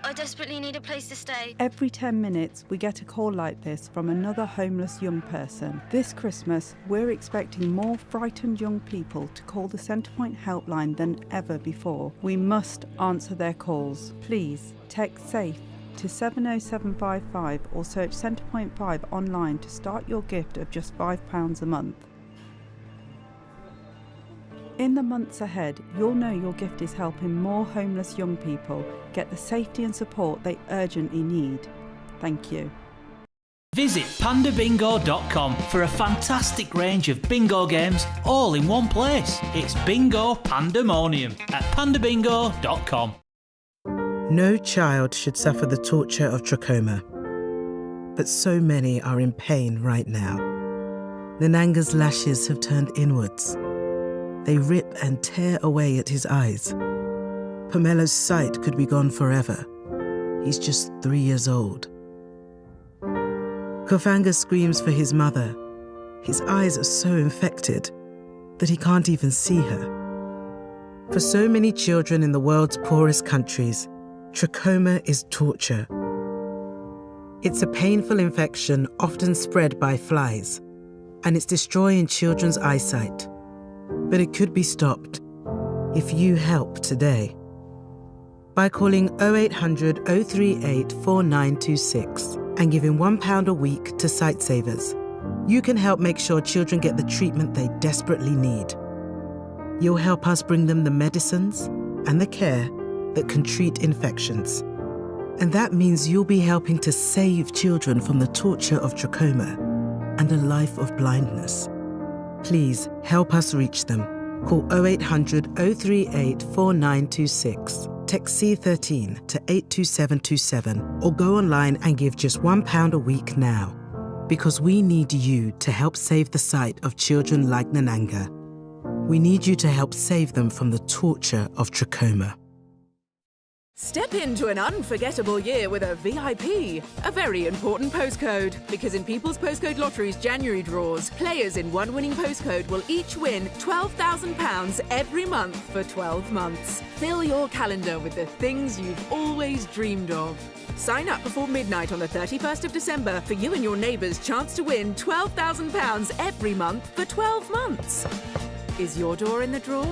I desperately need a place to stay. Every 10 minutes, we get a call like this from another homeless young person. This Christmas, we're expecting more frightened young people to call the Centrepoint helpline than ever before. We must answer their calls. Please text SAFE to 70755 or search Centrepoint 5 online to start your gift of just £5 a month. In the months ahead, you'll know your gift is helping more homeless young people get the safety and support they urgently need. Thank you. Visit pandabingo.com for a fantastic range of bingo games all in one place. It's Bingo Pandemonium at pandabingo.com. No child should suffer the torture of trachoma, but so many are in pain right now. Nananga's lashes have turned inwards. They rip and tear away at his eyes. Pamelo's sight could be gone forever. He's just 3 years old. Kofanga screams for his mother. His eyes are so infected that he can't even see her. For so many children in the world's poorest countries, trachoma is torture. It's a painful infection often spread by flies, and it's destroying children's eyesight. But it could be stopped if you help today by calling 0800 038 4926 and giving £1 a week to Sightsavers. You can help make sure children get the treatment they desperately need. You'll help us bring them the medicines and the care that can treat infections. And that means you'll be helping to save children from the torture of trachoma and a life of blindness. Please help us reach them. Call 0800 038 4926. Text C13 to 82727 or go online and give just £1 a week now. Because we need you to help save the sight of children like Nananga. We need you to help save them from the torture of trachoma. Step into an unforgettable year with a VIP, a very important postcode. Because in People's Postcode Lottery's January draws, players in one winning postcode will each win £12,000 every month for 12 months. Fill your calendar with the things you've always dreamed of. Sign up before midnight on the 31st of December for you and your neighbours' chance to win £12,000 every month for 12 months. Is your door in the draw?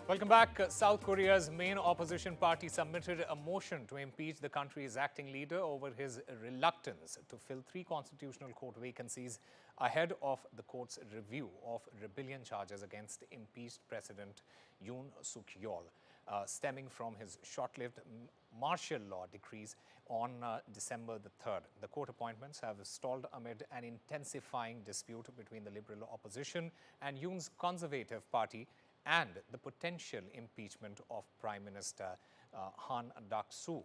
Welcome back. South Korea's main opposition party submitted a motion to impeach the country's acting leader over his reluctance to fill 3 constitutional court vacancies ahead of the court's review of rebellion charges against impeached President Yoon Suk-yeol, stemming from his short-lived martial law decrees on December the 3rd. The court appointments have stalled amid an intensifying dispute between the liberal opposition and Yoon's conservative party and the potential impeachment of Prime Minister Han Duck-soo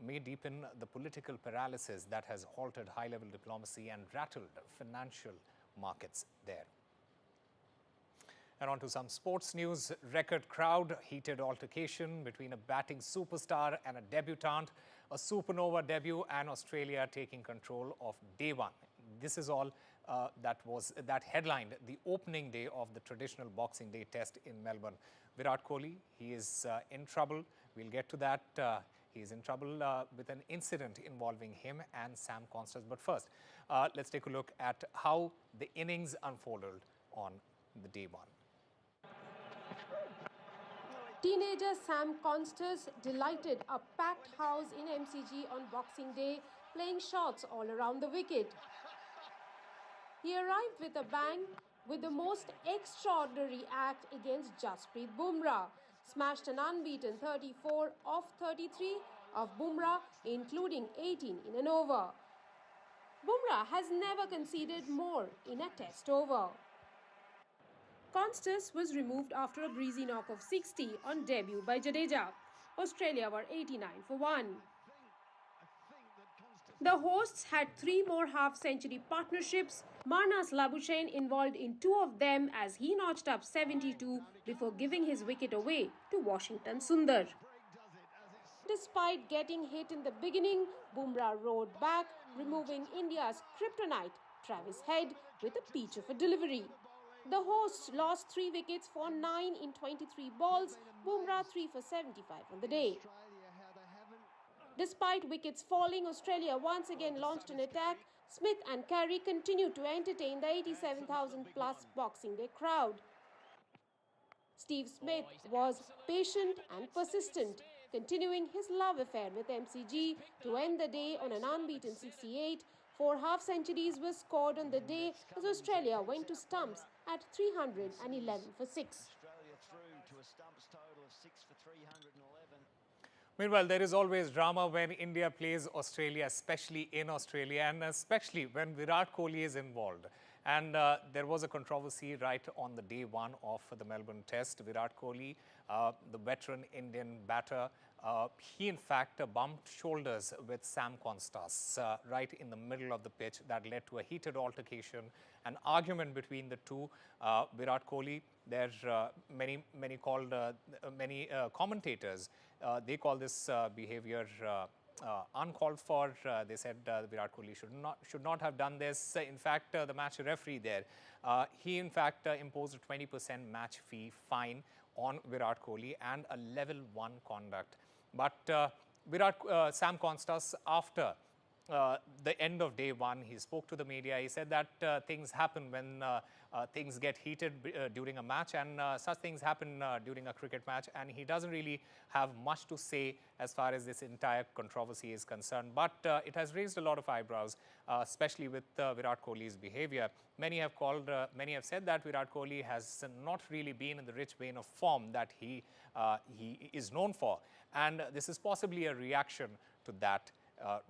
may deepen the political paralysis that has halted high-level diplomacy and rattled financial markets there. And on to some sports news. Record crowd, heated altercation between a batting superstar and a debutante, a supernova debut, and Australia taking control of day one. This is all that headlined the opening day of the traditional Boxing Day test in Melbourne. Virat Kohli, he is in trouble. We'll get to that. He is in trouble with an incident involving him and Sam Constance. But first, let's take a look at how the innings unfolded on the day one. Teenager Sam Constance delighted a packed house in MCG on Boxing Day, playing shots all around the wicket. He arrived with a bang with the most extraordinary act against Jasprit Bumrah. Smashed an unbeaten 34 off 33 of Bumrah, including 18 in an over. Bumrah has never conceded more in a test over. Constance was removed after a breezy knock of 60 on debut by Jadeja. Australia were 89 for 1. The hosts had 3 more half-century partnerships, Marnus Labuschagne involved in 2 of them as he notched up 72 before giving his wicket away to Washington Sundar. Despite getting hit in the beginning, Bumrah rode back, removing India's kryptonite, Travis Head, with a peach of a delivery. The hosts lost 3 wickets for 9 in 23 balls, Bumrah 3 for 75 on the day. Despite wickets falling, Australia once again launched an attack. Smith and Carey continued to entertain the 87,000-plus Boxing Day crowd. Steve Smith was patient and persistent, continuing his love affair with MCG to end the day on an unbeaten 68. 4 half-centuries were scored on the day as Australia went to stumps at 311 for 6. Meanwhile, there is always drama when India plays Australia, especially in Australia, and especially when Virat Kohli is involved. And there was a controversy right on the day one of the Melbourne Test. Virat Kohli, the veteran Indian batter, he in fact bumped shoulders with Sam Constance right in the middle of the pitch. That led to a heated altercation, an argument between the two. Virat Kohli, there's many commentators, they call this behavior uncalled for. They said Virat Kohli should not have done this. In fact, the match referee there, he in fact imposed a 20% match fee fine on Virat Kohli and a level 1 conduct. But Sam Constance, after the end of day one. He spoke to the media. He said that things happen when things get heated during a match, and such things happen during a cricket match, and he doesn't really have much to say as far as this entire controversy is concerned. But it has raised a lot of eyebrows, especially with Virat Kohli's behavior. Many have said that Virat Kohli has not really been in the rich vein of form that he is known for, and this is possibly a reaction to that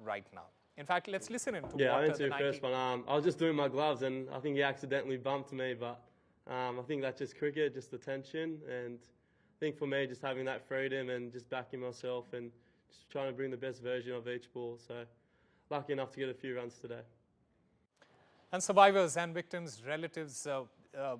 right now. In fact, let's listen into I what answered the first one. I was just doing my gloves and I think he accidentally bumped me, but I think that's just cricket, just the tension, and I think for me, just having that freedom and just backing myself and just trying to bring the best version of each ball. So lucky enough to get a few runs today. And survivors and victims' relatives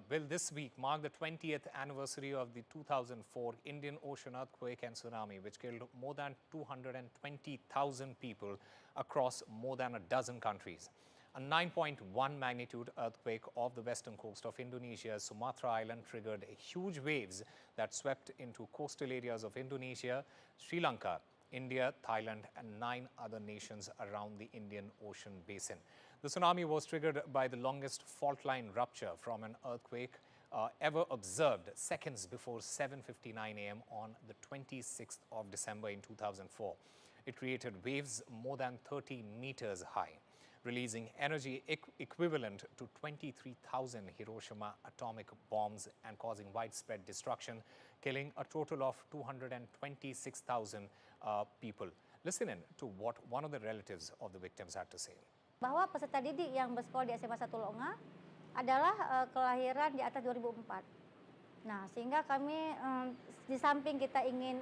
will this week mark the 20th anniversary of the 2004 Indian Ocean earthquake and tsunami, which killed more than 220,000 people across more than a dozen countries. A 9.1 magnitude earthquake off the western coast of Indonesia's Sumatra Island triggered huge waves that swept into coastal areas of Indonesia, Sri Lanka, India, Thailand, and 9 other nations around the Indian Ocean basin. The tsunami was triggered by the longest fault line rupture from an earthquake ever observed seconds before 7:59 a.m. on the 26th of December in 2004. It created waves more than 30 meters high, releasing energy equivalent to 23,000 Hiroshima atomic bombs and causing widespread destruction, killing a total of 226,000 people. Listen in to what one of the relatives of the victims had to say. Bahwa peserta didik yang bersekolah di SMA 1 Longa adalah kelahiran di atas 2004. Nah, sehingga kami di samping kita ingin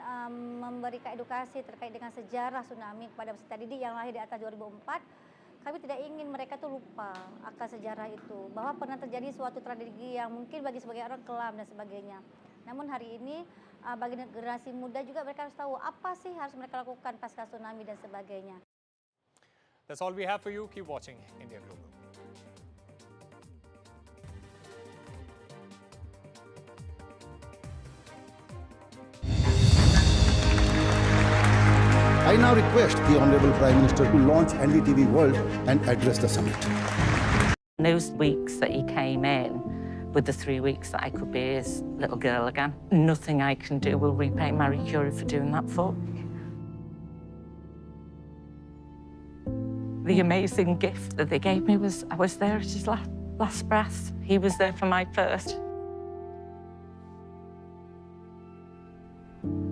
memberikan edukasi terkait dengan sejarah tsunami kepada peserta didik yang lahir di atas 2004, kami tidak ingin mereka tuh lupa akan sejarah itu, bahwa pernah terjadi suatu tragedi yang mungkin bagi sebagian orang kelam dan sebagainya. Namun hari ini bagi generasi muda juga mereka harus tahu apa sih harus mereka lakukan pasca tsunami dan sebagainya. That's all we have for you. Keep watching India Global. I now request the Honourable Prime Minister to launch NDTV World and address the summit. Those weeks that he came in, with the 3 weeks that I could be his little girl again, nothing I can do will repay Marie Curie for doing that for me. The amazing gift that they gave me was I was there at his last breath. He was there for my first.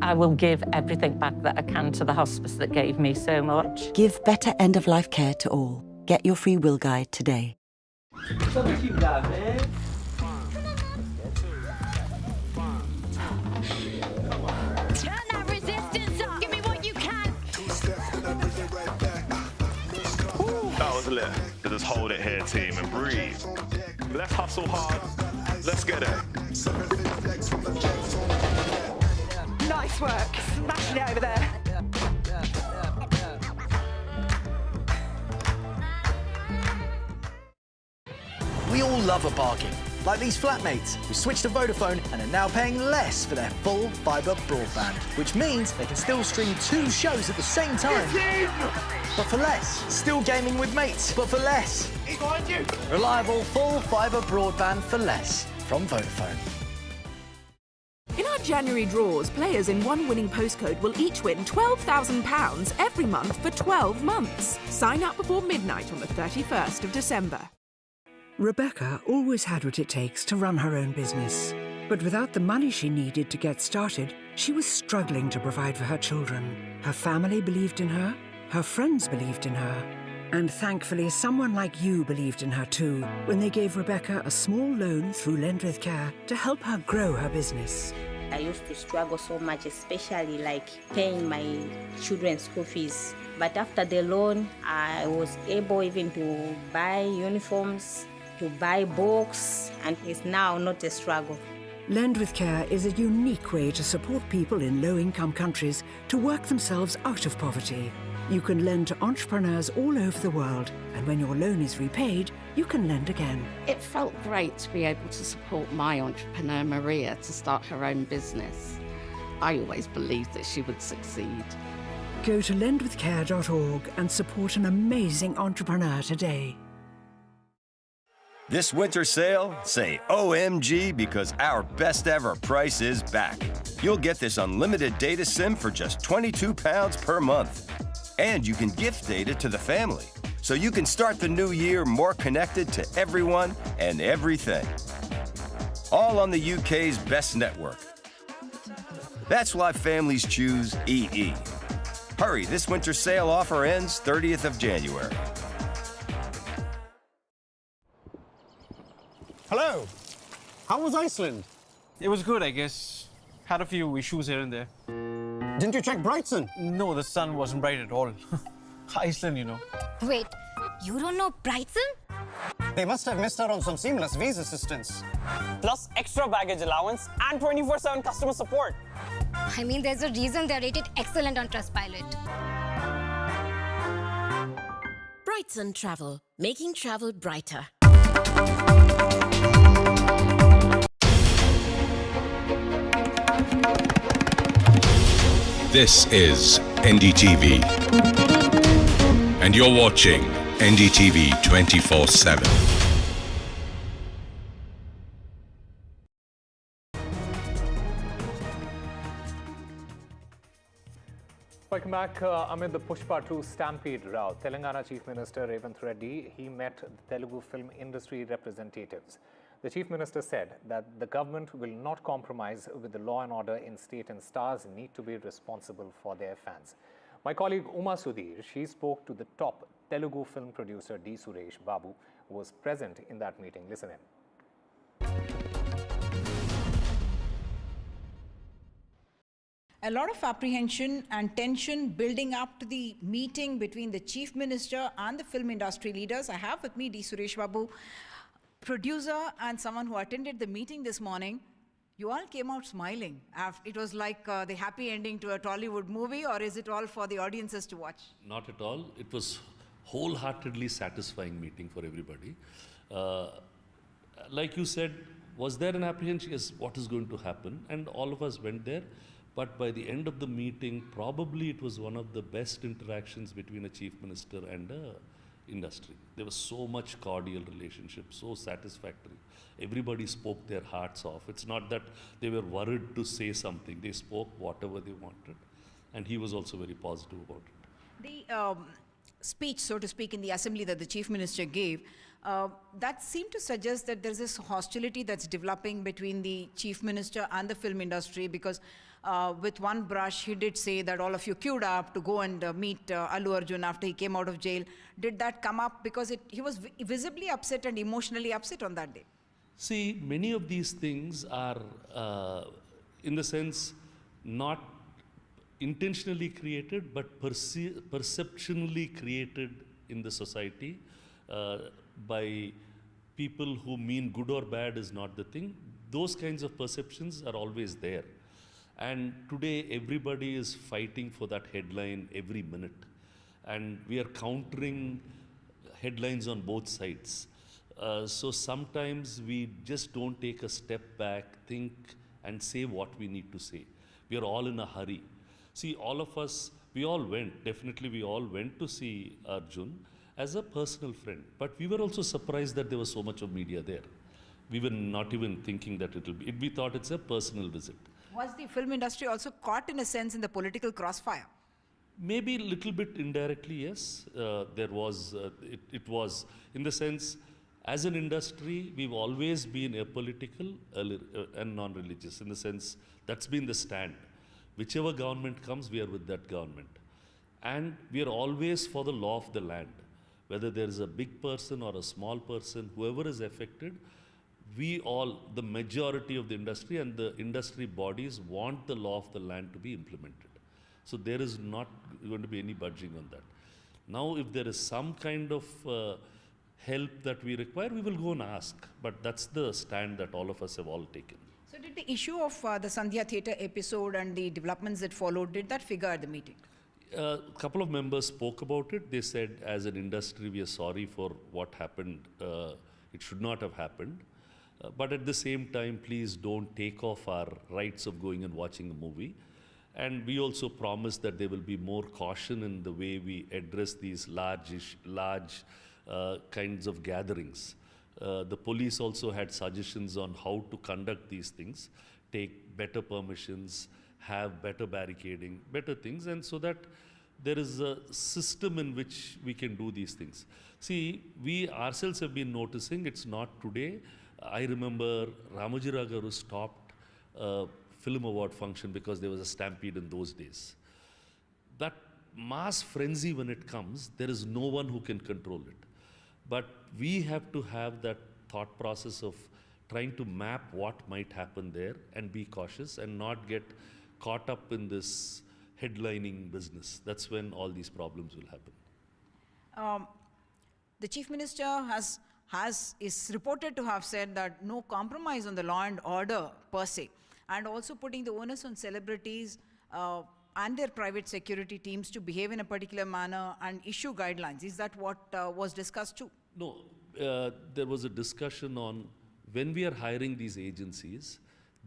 I will give everything back that I can to the hospice that gave me so much. Give better end-of-life care to all. Get your free will guide today. Turn that resistance up. Give me what you can. That was lit. Just hold it here, team, and breathe. Let's hustle hard. Let's get it. Nice work. Smashing it over there. We all love a bargain, like these flatmates who switched to Vodafone and are now paying less for their full fibre broadband, which means they can still stream 2 shows at the same time. But for less. Still gaming with mates, but for less. Reliable full fibre broadband for less from Vodafone. In our January draws, players in one winning postcode will each win £12,000 every month for 12 months. Sign up before midnight on the 31st of December. Rebecca always had what it takes to run her own business. But without the money she needed to get started, she was struggling to provide for her children. Her family believed in her, her friends believed in her, and thankfully someone like you believed in her too, when they gave Rebecca a small loan through Lend With Care to help her grow her business. I used to struggle so much, especially like paying my children's school fees. But after the loan, I was able even to buy uniforms, to buy books, and it's now not a struggle. Lend With Care is a unique way to support people in low-income countries to work themselves out of poverty. You can lend to entrepreneurs all over the world, and when your loan is repaid, you can lend again. It felt great to be able to support my entrepreneur, Maria, to start her own business. I always believed that she would succeed. Go to lendwithcare.org and support an amazing entrepreneur today. This winter sale, say OMG because our best ever price is back. You'll get this unlimited data SIM for just £22 per month. And you can gift data to the family, so you can start the new year more connected to everyone and everything. All on the UK's best network. That's why families choose EE. Hurry, this winter sale offer ends 30th of January. Hello. How was Iceland? It was good, I guess. Had a few issues here and there. Didn't you check Brighton? No, the sun wasn't bright at all. Iceland, you know. Wait, you don't know Brighton? They must have missed out on some seamless visa assistance. Plus extra baggage allowance and 24/7 customer support. I mean, there's a reason they're rated excellent on Trustpilot. Brighton Travel, making travel brighter. This is NDTV, and you're watching NDTV 24/7. Welcome back. Amid the Pushpa 2 stampede row, Telangana Chief Minister Revanth Reddy, he met the Telugu film industry representatives. The Chief Minister said that the government will not compromise with the law and order in state, and stars need to be responsible for their fans. My colleague Uma Sudhir, she spoke to the top Telugu film producer D. Suresh Babu, who was present in that meeting. Listen in. A lot of apprehension and tension building up to the meeting between the Chief Minister and the film industry leaders. I have with me D. Suresh Babu, producer and someone who attended the meeting this morning. You all came out smiling. It was like the happy ending to a Tollywood movie, or is it all for the audiences to watch? Not at all. It was wholeheartedly satisfying meeting for everybody. Like you said, was there an apprehension? Yes, what is going to happen? And all of us went there. But by the end of the meeting, probably it was one of the best interactions between a chief minister and a industry. There was so much cordial relationship, so satisfactory. Everybody spoke their hearts off. It's not that they were worried to say something. They spoke whatever they wanted. And he was also very positive about it. The speech, so to speak, in the assembly that the chief minister gave, that seemed to suggest that there's this hostility that's developing between the chief minister and the film industry, because with one brush, he did say that all of you queued up to go and meet Allu Arjun after he came out of jail. Did that come up? Because he was visibly upset and emotionally upset on that day. See, many of these things are, in the sense, not intentionally created, but perceptionally created in the society by people who mean good or bad is not the thing. Those kinds of perceptions are always there. And today, everybody is fighting for that headline every minute. And we are countering headlines on both sides. So sometimes we just don't take a step back, think, and say what we need to say. We are all in a hurry. See, all of us, we all went, definitely we all went to see Arjun as a personal friend. But we were also surprised that there was so much of media there. We were not even thinking that we thought it's a personal visit. Was the film industry also caught, in a sense, in the political crossfire? Maybe a little bit indirectly, yes. There was, it was, in the sense, as an industry, we've always been apolitical and non-religious. In the sense, that's been the stand. Whichever government comes, we are with that government. And we are always for the law of the land. Whether there is a big person or a small person, whoever is affected, we all, the majority of the industry and the industry bodies want the law of the land to be implemented. So there is not going to be any budging on that. Now, if there is some kind of help that we require, we will go and ask. But that's the stand that all of us have all taken. So did the issue of the Sandhya Theatre episode and the developments that followed, did that figure at the meeting? A couple of members spoke about it. They said, as an industry, we are sorry for what happened. It should not have happened. But at the same time, please don't take off our rights of going and watching a movie. And we also promise that there will be more caution in the way we address these large kinds of gatherings. The police also had suggestions on how to conduct these things, take better permissions, have better barricading, better things, and so that there is a system in which we can do these things. See, we ourselves have been noticing, it's not today. I remember Ramoji Garu stopped a film award function because there was a stampede in those days. That mass frenzy when it comes, there is no one who can control it. But we have to have that thought process of trying to map what might happen there and be cautious and not get caught up in this headlining business. That's when all these problems will happen. The Chief Minister is reported to have said that no compromise on the law and order per se, and also putting the onus on celebrities and their private security teams to behave in a particular manner and issue guidelines. Is that what was discussed too? No, there was a discussion on when we are hiring these agencies,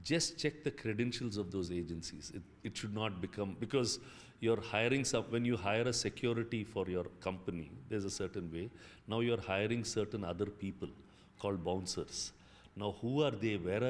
just check the credentials of those agencies. It should not become, because you're hiring when you hire a security for your company, there's a certain way. Now you're hiring certain other people called bouncers. Now who are they? Where are